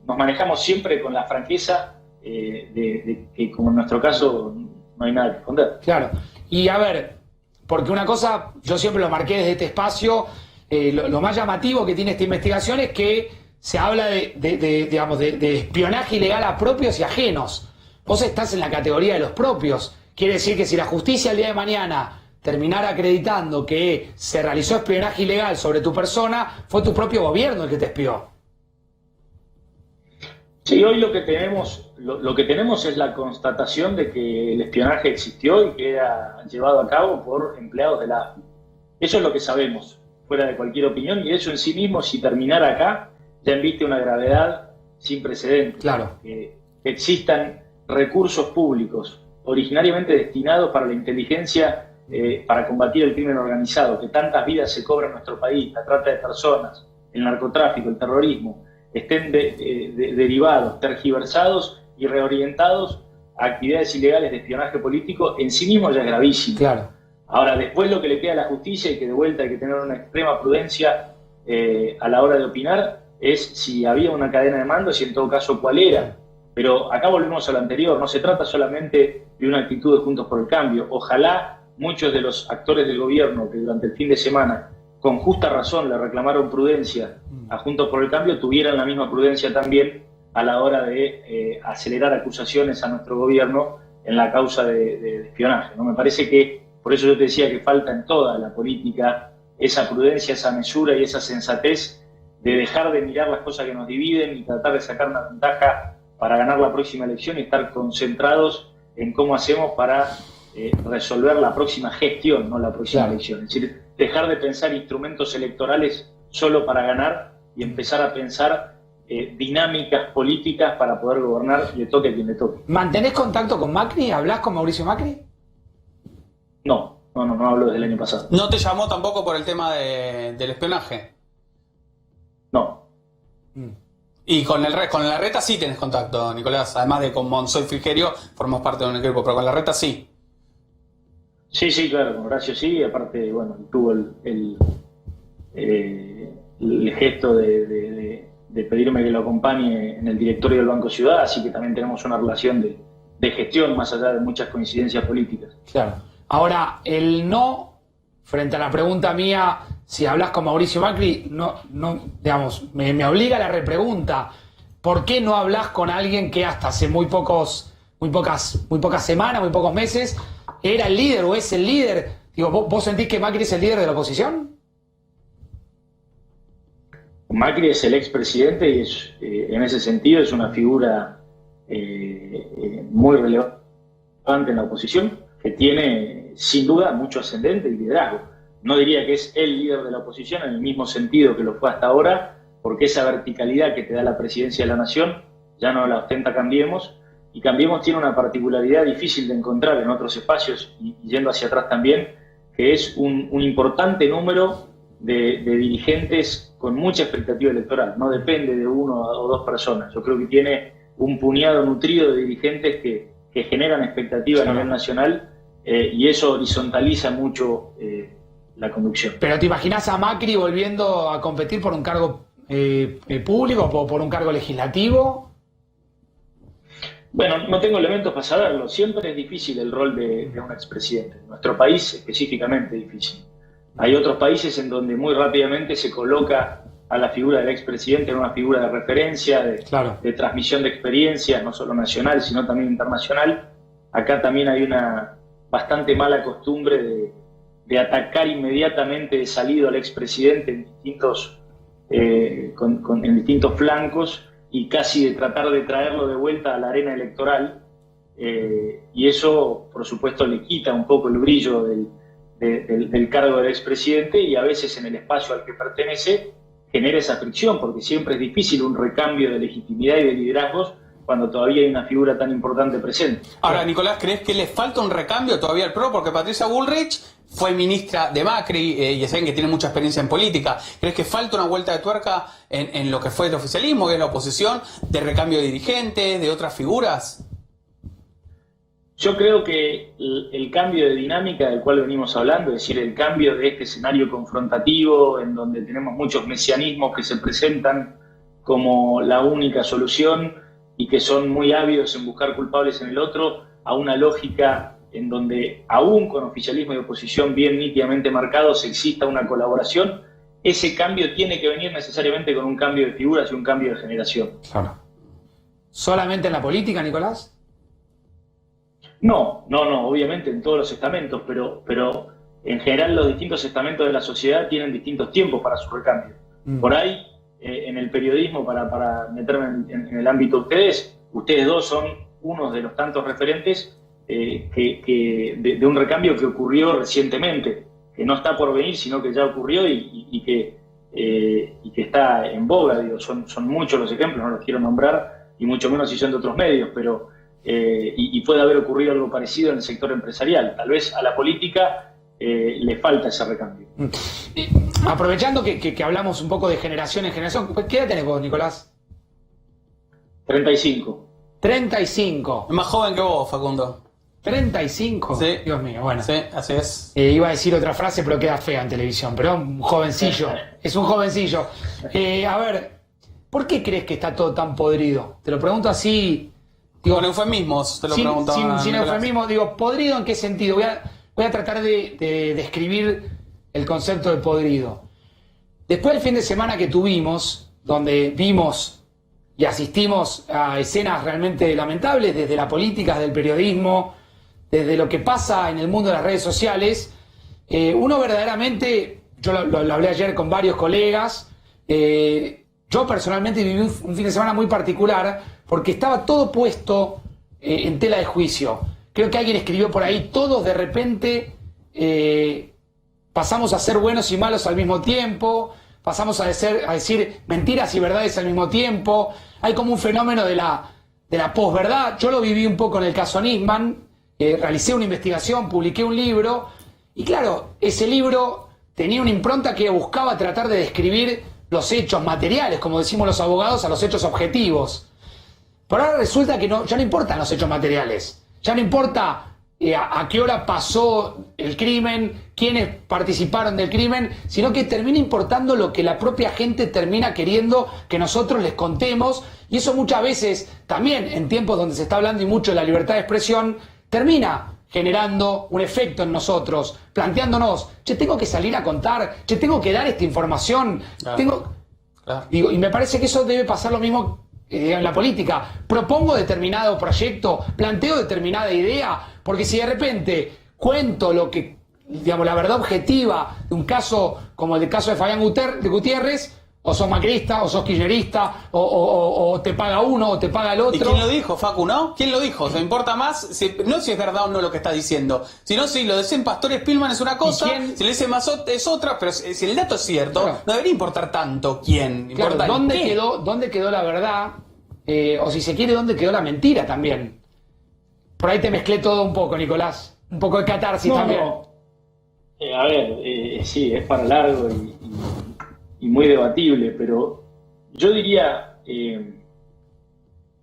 nos manejamos siempre con la franqueza de que, como en nuestro caso, no hay nada que esconder. Claro. Y a ver, porque una cosa, yo siempre lo marqué desde este espacio, lo más llamativo que tiene esta investigación es que se habla de espionaje ilegal a propios y ajenos. Vos estás en la categoría de los propios. Quiere decir que si la justicia el día de mañana terminara acreditando que se realizó espionaje ilegal sobre tu persona, fue tu propio gobierno el que te espió. Sí, hoy lo que tenemos es la constatación de que el espionaje existió y que era llevado a cabo por empleados de la AFI. Eso es lo que sabemos, fuera de cualquier opinión, y eso en sí mismo, si terminara acá, ya enviste una gravedad sin precedentes. Claro. Que existan recursos públicos originariamente destinados para la inteligencia, para combatir el crimen organizado, que tantas vidas se cobran en nuestro país, la trata de personas, el narcotráfico, el terrorismo, estén derivados, tergiversados y reorientados a actividades ilegales de espionaje político, en sí mismo ya es gravísimo. Claro. Ahora, después lo que le queda a la justicia, y que de vuelta hay que tener una extrema prudencia a la hora de opinar, es si había una cadena de mando y en todo caso cuál era. Pero acá volvemos a lo anterior, no se trata solamente de una actitud de Juntos por el Cambio. Ojalá muchos de los actores del gobierno que durante el fin de semana con justa razón le reclamaron prudencia a Juntos por el Cambio, tuvieran la misma prudencia también a la hora de acelerar acusaciones a nuestro gobierno en la causa de espionaje, ¿no? Me parece que, por eso yo te decía que falta en toda la política esa prudencia, esa mesura y esa sensatez de dejar de mirar las cosas que nos dividen y tratar de sacar una ventaja para ganar la próxima elección y estar concentrados en cómo hacemos para resolver la próxima gestión, no la próxima elección. Es decir, dejar de pensar instrumentos electorales solo para ganar y empezar a pensar dinámicas políticas para poder gobernar, le toque a quien le toque. ¿Mantenés contacto con Macri? ¿Hablás con Mauricio Macri? No hablo desde el año pasado. ¿No te llamó tampoco por el tema del espionaje? No. Y con la Reta sí tenés contacto, Nicolás. Además de con Monzoy Frigerio, formamos parte de un equipo, pero con la Reta sí. Sí, claro, con Horacio sí. Aparte, bueno, tuvo el gesto de pedirme que lo acompañe en el directorio del Banco Ciudad, así que también tenemos una relación de gestión más allá de muchas coincidencias políticas. Claro. Ahora, el no, frente a la pregunta mía, si hablas con Mauricio Macri, digamos, me obliga a la repregunta. ¿Por qué no hablas con alguien que hasta hace muy pocas semanas, muy pocos meses, era el líder o es el líder? Digo, ¿vos sentís que Macri es el líder de la oposición? Macri es el expresidente y en ese sentido es una figura muy relevante en la oposición, que tiene sin duda mucho ascendente y liderazgo. No diría que es el líder de la oposición en el mismo sentido que lo fue hasta ahora, porque esa verticalidad que te da la presidencia de la Nación ya no la ostenta Cambiemos, y Cambiemos tiene una particularidad difícil de encontrar en otros espacios, y yendo hacia atrás también, que es un importante número de dirigentes con mucha expectativa electoral. No depende de uno o dos personas. Yo creo que tiene un puñado nutrido de dirigentes que generan expectativa a nivel nacional, y eso horizontaliza mucho la conducción. ¿Pero te imaginás a Macri volviendo a competir por un cargo público o por un cargo legislativo? Bueno, no tengo elementos para saberlo. Siempre es difícil el rol de un expresidente. En nuestro país específicamente difícil. Hay otros países en donde muy rápidamente se coloca a la figura del expresidente en una figura de referencia, de transmisión de experiencias, no solo nacional, sino también internacional. Acá también hay una bastante mala costumbre de atacar inmediatamente de salido al expresidente en distintos flancos y casi de tratar de traerlo de vuelta a la arena electoral, y eso por supuesto le quita un poco el brillo del cargo del expresidente, y a veces en el espacio al que pertenece genera esa fricción, porque siempre es difícil un recambio de legitimidad y de liderazgos cuando todavía hay una figura tan importante presente. Ahora, Nicolás, ¿crees que le falta un recambio todavía al PRO? Porque Patricia Bullrich fue ministra de Macri, y saben que tiene mucha experiencia en política. ¿Crees que falta una vuelta de tuerca en lo que fue el oficialismo, que es la oposición, de recambio de dirigentes, de otras figuras? Yo creo que el cambio de dinámica del cual venimos hablando, es decir, el cambio de este escenario confrontativo en donde tenemos muchos mesianismos que se presentan como la única solución y que son muy ávidos en buscar culpables en el otro, a una lógica en donde, aún con oficialismo y oposición bien nítidamente marcados, exista una colaboración. Ese cambio tiene que venir necesariamente con un cambio de figuras y un cambio de generación. Claro. ¿Solamente en la política, Nicolás? No, obviamente en todos los estamentos, pero en general los distintos estamentos de la sociedad tienen distintos tiempos para su recambio. Por ahí, en el periodismo, para meterme en el ámbito de ustedes dos son unos de los tantos referentes de un recambio que ocurrió recientemente, que no está por venir, sino que ya ocurrió y que está en boga. Digo, son muchos los ejemplos, no los quiero nombrar, y mucho menos si son de otros medios, pero y puede haber ocurrido algo parecido en el sector empresarial. Tal vez a la política le falta ese recambio. Aprovechando que hablamos un poco de generación en generación, ¿qué edad tenés vos, Nicolás? 35. 35. Es más joven que vos, Facundo. 35. Sí. Dios mío, bueno. Sí, así es. Iba a decir otra frase, pero queda fea en televisión. Pero un jovencillo. Es un jovencillo. A ver, ¿por qué crees que está todo tan podrido? Te lo pregunto así. Digo, con eufemismos, te lo preguntaba. Sin eufemismos, digo, ¿podrido en qué sentido? Voy a tratar de describir el concepto de podrido. Después del fin de semana que tuvimos, donde vimos y asistimos a escenas realmente lamentables, desde la política, desde el periodismo, desde lo que pasa en el mundo de las redes sociales, uno verdaderamente, yo lo hablé ayer con varios colegas, yo personalmente viví un fin de semana muy particular, porque estaba todo puesto en tela de juicio. Creo que alguien escribió por ahí, todos de repente pasamos a ser buenos y malos al mismo tiempo, pasamos a decir mentiras y verdades al mismo tiempo. Hay como un fenómeno de la posverdad. Yo lo viví un poco en el caso Nisman, realicé una investigación, publiqué un libro, y claro, ese libro tenía una impronta que buscaba tratar de describir los hechos materiales, como decimos los abogados, a los hechos objetivos. Pero ahora resulta que ya no importan los hechos materiales, ya no importa a qué hora pasó el crimen, quiénes participaron del crimen, sino que termina importando lo que la propia gente termina queriendo que nosotros les contemos, y eso muchas veces, también en tiempos donde se está hablando y mucho de la libertad de expresión, termina generando un efecto en nosotros, planteándonos, tengo que salir a contar, tengo que dar esta información, claro. Digo, y me parece que eso debe pasar lo mismo en la política. Propongo determinado proyecto, planteo determinada idea, porque si de repente cuento lo que, digamos, la verdad objetiva de un caso como el caso de Fabián Gutiérrez, o sos macrista, o sos kirchnerista, o te paga uno, o te paga el otro. ¿Y quién lo dijo, Facu, no? ¿Quién lo dijo? ¿Se importa más? No si es verdad o no lo que está diciendo, sino si lo dicen Pastor Spillman es una cosa, si lo dice Mazot es otra, pero si el dato es cierto, claro, no debería importar tanto quién. Claro, importa ¿dónde quedó la verdad? O si se quiere, ¿dónde quedó la mentira también? Por ahí te mezclé todo un poco, Nicolás. Un poco de catarsis también. A ver, sí, es para largo y muy debatible, pero yo diría,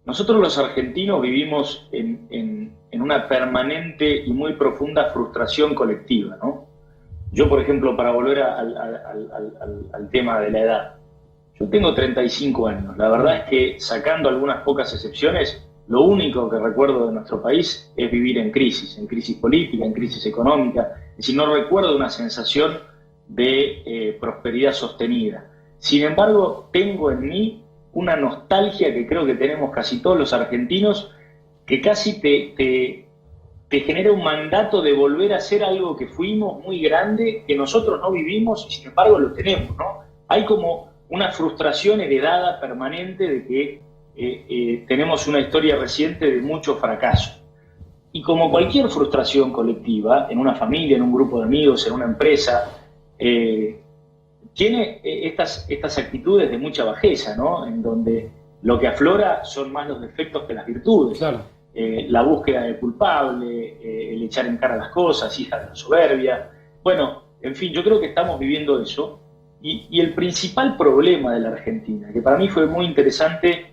nosotros los argentinos vivimos en una permanente y muy profunda frustración colectiva, ¿no? Yo, por ejemplo, para volver al tema de la edad, yo tengo 35 años. La verdad es que, sacando algunas pocas excepciones, lo único que recuerdo de nuestro país es vivir en crisis política, en crisis económica. Es decir, no recuerdo una sensación de prosperidad sostenida. Sin embargo, tengo en mí una nostalgia que creo que tenemos casi todos los argentinos, que casi te te genera un mandato de volver a hacer algo que fuimos muy grande, que nosotros no vivimos y sin embargo lo tenemos, ¿no? Hay como una frustración heredada permanente de que tenemos una historia reciente de mucho fracaso. Y como cualquier frustración colectiva, en una familia, en un grupo de amigos, en una empresa, tiene estas actitudes de mucha bajeza, ¿no? En donde lo que aflora son más los defectos que las virtudes. Claro. La búsqueda de culpable, el echar en cara las cosas, hija de la soberbia. Bueno, en fin, yo creo que estamos viviendo eso. Y el principal problema de la Argentina, que para mí fue muy interesante,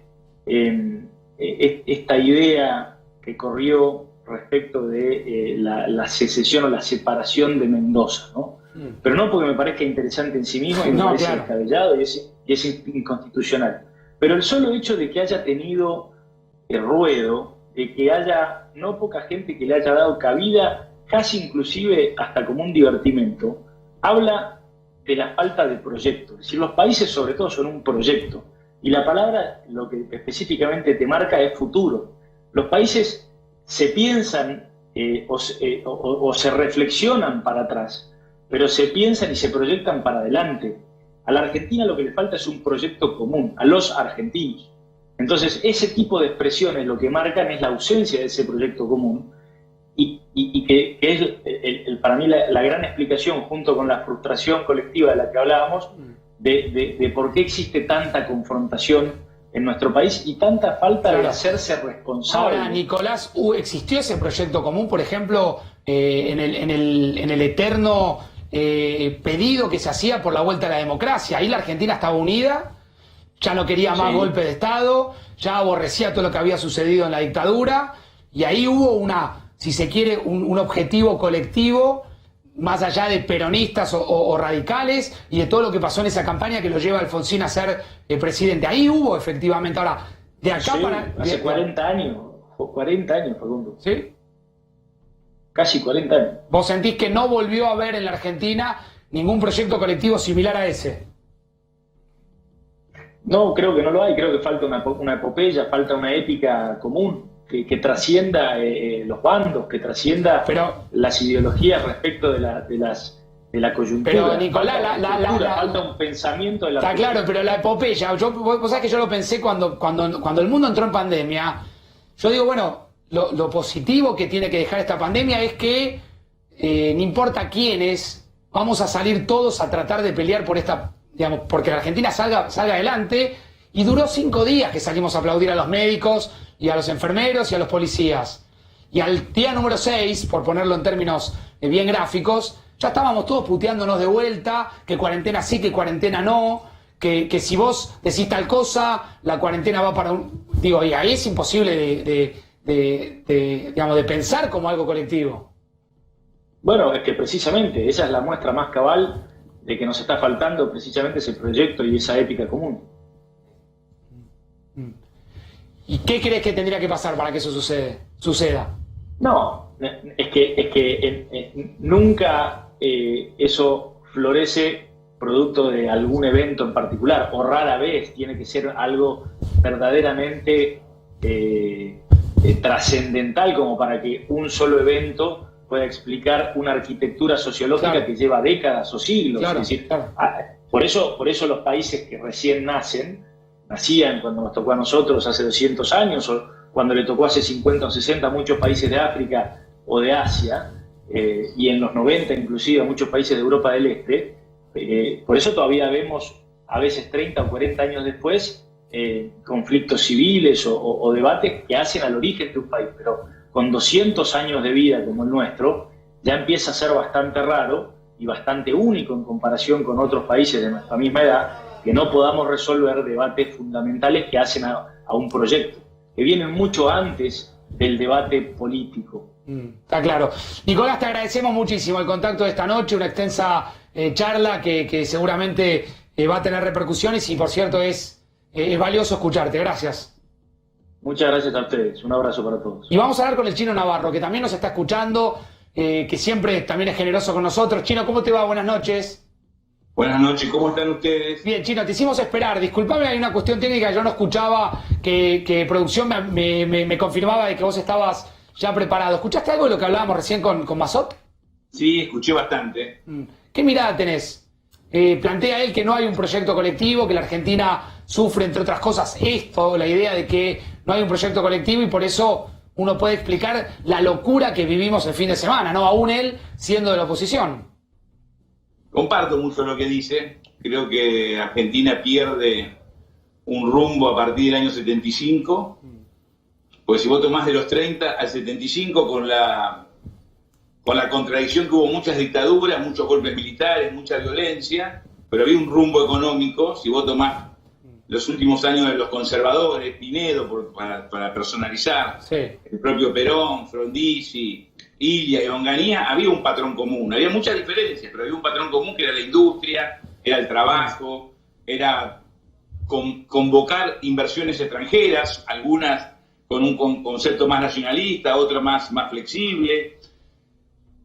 esta idea que corrió respecto de la secesión o la separación de Mendoza, ¿no? Pero no porque me parezca interesante en sí mismo y me parece descabellado y es inconstitucional. Pero el solo hecho de que haya tenido el ruedo, de que haya no poca gente que le haya dado cabida, casi inclusive hasta como un divertimento, habla de la falta de proyecto. Es decir, los países sobre todo son un proyecto. Y la palabra, lo que específicamente te marca, es futuro. Los países se piensan o se reflexionan para atrás, pero se piensan y se proyectan para adelante. A la Argentina lo que le falta es un proyecto común, a los argentinos. Entonces, ese tipo de expresiones lo que marcan es la ausencia de ese proyecto común y que es para mí la gran explicación, junto con la frustración colectiva de la que hablábamos, de por qué existe tanta confrontación en nuestro país y tanta falta de hacerse responsable. Ahora, Nicolás, ¿existió ese proyecto común, por ejemplo, en el eterno pedido que se hacía por la vuelta a la democracia? Ahí la Argentina estaba unida, ya no quería más golpe de Estado, ya aborrecía todo lo que había sucedido en la dictadura, y ahí hubo si se quiere, un objetivo colectivo, más allá de peronistas o radicales, y de todo lo que pasó en esa campaña que lo lleva a Alfonsín a ser presidente. Ahí hubo, efectivamente. Ahora, de acá para... Hace 40 años, Facundo. ¿Sí? Casi 40 años. ¿Vos sentís que no volvió a haber en la Argentina ningún proyecto colectivo similar a ese? No, creo que no lo hay. Creo que falta una epopeya, falta una épica común que trascienda los bandos, que trascienda las ideologías respecto de la coyuntura. Pero, Nicolás, falta un pensamiento de la... Está claro, pero la epopeya, vos sabés que yo lo pensé cuando el mundo entró en pandemia. Yo digo, bueno, lo positivo que tiene que dejar esta pandemia es que no importa quiénes, vamos a salir todos a tratar de pelear por esta, digamos, porque la Argentina salga adelante. Y duró 5 días que salimos a aplaudir a los médicos y a los enfermeros y a los policías. Y al día número 6, por ponerlo en términos bien gráficos, ya estábamos todos puteándonos de vuelta, que cuarentena sí, que cuarentena no, que si vos decís tal cosa, la cuarentena va para un... Digo, y ahí es imposible de pensar como algo colectivo. Bueno, es que precisamente esa es la muestra más cabal de que nos está faltando precisamente ese proyecto y esa épica común. ¿Y qué crees que tendría que pasar para que eso suceda? No, es que nunca eso florece producto de algún evento en particular, o rara vez tiene que ser algo verdaderamente trascendental como para que un solo evento pueda explicar una arquitectura sociológica que lleva décadas o siglos. Claro, es decir, claro. Por eso los países que recién nacían cuando nos tocó a nosotros hace 200 años, o cuando le tocó hace 50 o 60 a muchos países de África o de Asia, y en los 90 inclusive a muchos países de Europa del Este. Por eso todavía vemos, a veces 30 o 40 años después, conflictos civiles o debates que hacen al origen de un país. Pero con 200 años de vida como el nuestro, ya empieza a ser bastante raro y bastante único en comparación con otros países de nuestra misma edad, que no podamos resolver debates fundamentales que hacen a un proyecto, que vienen mucho antes del debate político. Está claro. Nicolás, te agradecemos muchísimo el contacto de esta noche, una extensa charla que seguramente va a tener repercusiones y, por cierto, es valioso escucharte. Gracias. Muchas gracias a ustedes. Un abrazo para todos. Y vamos a hablar con el Chino Navarro, que también nos está escuchando, que siempre también es generoso con nosotros. Chino, ¿cómo te va? Buenas noches. Buenas noches, ¿cómo están ustedes? Bien, Chino, te hicimos esperar. Disculpame, hay una cuestión técnica, yo no escuchaba que producción me confirmaba de que vos estabas ya preparado. ¿Escuchaste algo de lo que hablábamos recién con Massot? Sí, escuché bastante. ¿Qué mirada tenés? Plantea él que no hay un proyecto colectivo, que la Argentina sufre, entre otras cosas, la idea de que no hay un proyecto colectivo y por eso uno puede explicar la locura que vivimos el fin de semana, ¿no? Aún él siendo de la oposición. Comparto mucho lo que dice. Creo que Argentina pierde un rumbo a partir del año 75. Pues si vos tomás de los 30 al 75 con la contradicción que hubo muchas dictaduras, muchos golpes militares, mucha violencia, pero había un rumbo económico. Si vos tomás los últimos años de los conservadores, Pinedo, para personalizar, Sí. el propio Perón, Frondizi, Ilia y Onganía, había un patrón común. Había muchas diferencias, pero había un patrón común que era la industria, era el trabajo, era convocar inversiones extranjeras, algunas con un concepto más nacionalista, otras más flexible.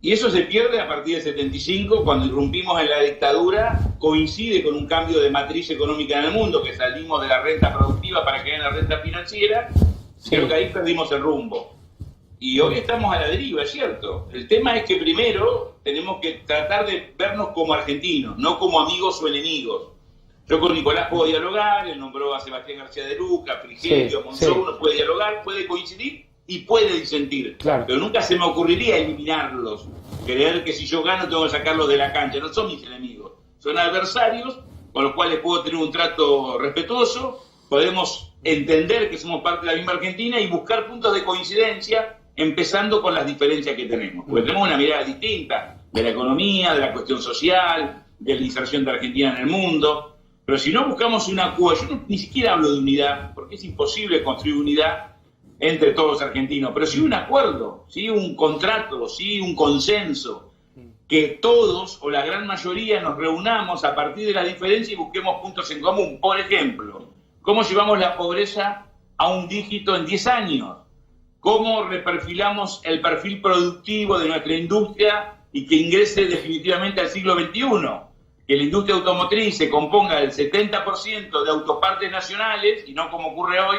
Y eso se pierde a partir del 75, cuando irrumpimos en la dictadura, coincide con un cambio de matriz económica en el mundo, que salimos de la renta productiva para que haya la renta financiera, creo que ahí perdimos el rumbo. Y hoy estamos a la deriva, es cierto. El tema es que primero tenemos que tratar de vernos como argentinos, no como amigos o enemigos. Yo con Nicolás puedo dialogar, él nombró a Sebastián García de Luca, Frigerio, Monzó, uno puede dialogar, puede coincidir y puede disentir. Claro. Pero nunca se me ocurriría eliminarlos, creer que si yo gano tengo que sacarlos de la cancha. No son mis enemigos, son adversarios con los cuales puedo tener un trato respetuoso, podemos entender que somos parte de la misma Argentina y buscar puntos de coincidencia, empezando con las diferencias que tenemos. Porque tenemos una mirada distinta de la economía, de la cuestión social, de la inserción de Argentina en el mundo. Pero si no buscamos un acuerdo, yo ni siquiera hablo de unidad, porque es imposible construir unidad entre todos los argentinos, pero sí un acuerdo, sí un contrato, sí un consenso, que todos o la gran mayoría nos reunamos a partir de la diferencia y busquemos puntos en común. Por ejemplo, ¿cómo llevamos la pobreza a un dígito en 10 años? ¿Cómo reperfilamos el perfil productivo de nuestra industria y que ingrese definitivamente al siglo XXI? Que la industria automotriz se componga del 70% de autopartes nacionales y no como ocurre hoy,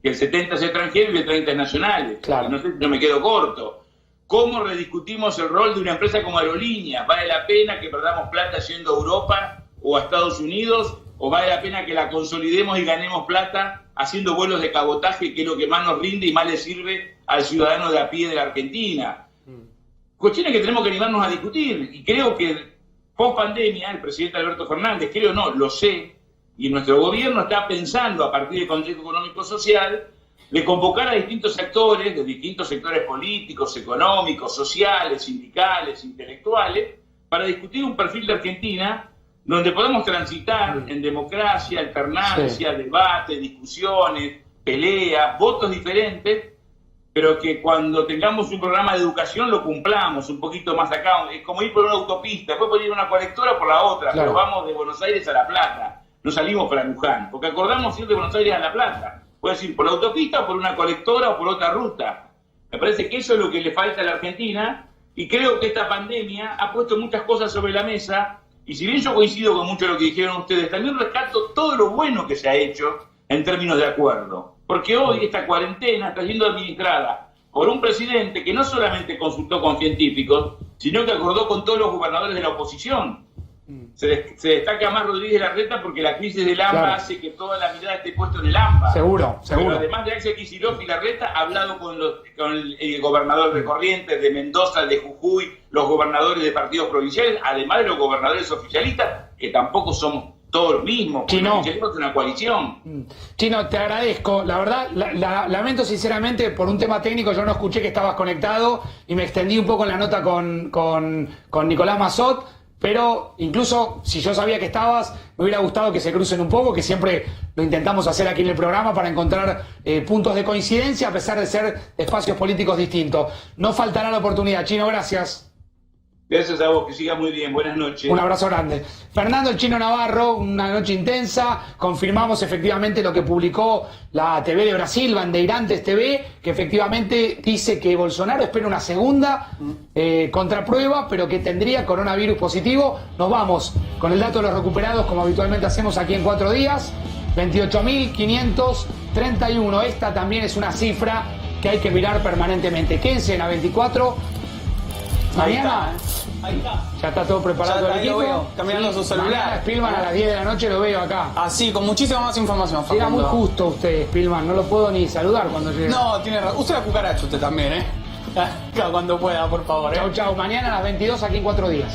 que el 70% es extranjero y el 30% es nacionales. Claro. No sé si no me quedo corto. ¿Cómo rediscutimos el rol de una empresa como Aerolíneas? ¿Vale la pena que perdamos plata yendo a Europa o a Estados Unidos? ¿O vale la pena que la consolidemos y ganemos plata haciendo vuelos de cabotaje, que es lo que más nos rinde y más le sirve al ciudadano de a pie de la Argentina? Cuestiones que tenemos que animarnos a discutir. Y creo que post pandemia, el presidente Alberto Fernández, creo no, lo sé, y nuestro gobierno está pensando, a partir del Consejo Económico Social, de convocar a distintos sectores, de distintos sectores políticos, económicos, sociales, sindicales, intelectuales, para discutir un perfil de Argentina donde podamos transitar en democracia, alternancia, debate, discusiones, peleas, votos diferentes, pero que cuando tengamos un programa de educación lo cumplamos un poquito más acá. Es como ir por una autopista, después puede ir una colectora por la otra, pero vamos de Buenos Aires a La Plata, no salimos para Luján, porque acordamos ir de Buenos Aires a La Plata. Puedes ir por la autopista, o por una colectora o por otra ruta. Me parece que eso es lo que le falta a la Argentina, y creo que esta pandemia ha puesto muchas cosas sobre la mesa, y si bien yo coincido con mucho de lo que dijeron ustedes, también rescato todo lo bueno que se ha hecho en términos de acuerdo. Porque hoy esta cuarentena está siendo administrada por un presidente que no solamente consultó con científicos, sino que acordó con todos los gobernadores de la oposición. Se destaca más Rodríguez Larreta porque la crisis del AMBA hace que toda la mirada esté puesta en el AMBA. Seguro. Pero además de Axel Kicillof y Larreta, ha hablado con el gobernador de Corrientes, de Mendoza, de Jujuy, los gobernadores de partidos provinciales, además de los gobernadores oficialistas, que tampoco somos todos los mismos. Chino, es una coalición. Chino, te agradezco. La verdad, lamento sinceramente, por un tema técnico, yo no escuché que estabas conectado y me extendí un poco en la nota con Nicolás Massot. Pero incluso si yo sabía que estabas, me hubiera gustado que se crucen un poco, que siempre lo intentamos hacer aquí en el programa para encontrar puntos de coincidencia a pesar de ser espacios políticos distintos. No faltará la oportunidad. Chino, gracias. Gracias a vos, que sigas muy bien. Buenas noches. Un abrazo grande. Fernando el Chino Navarro, una noche intensa. Confirmamos efectivamente lo que publicó la TV de Brasil, Bandeirantes TV, que efectivamente dice que Bolsonaro espera una segunda contraprueba, pero que tendría coronavirus positivo. Nos vamos con el dato de los recuperados, como habitualmente hacemos aquí en 4 días. 28.531. Esta también es una cifra que hay que mirar permanentemente. Quédense en A24. Mañana Ahí está. ya está todo preparado el Ahí equipo. lo veo, está mirando su celular. Mañana Spielman a las 10 de la noche lo veo acá. Así, con muchísima más información, Era muy Facundo. justo usted, Spielman, no lo puedo ni saludar cuando llegue. No, tiene razón. Use la cucaracha usted también, ¿eh? Cuando pueda, por favor, ¿eh? Chau, chau. Mañana a las 22 aquí en 4 días.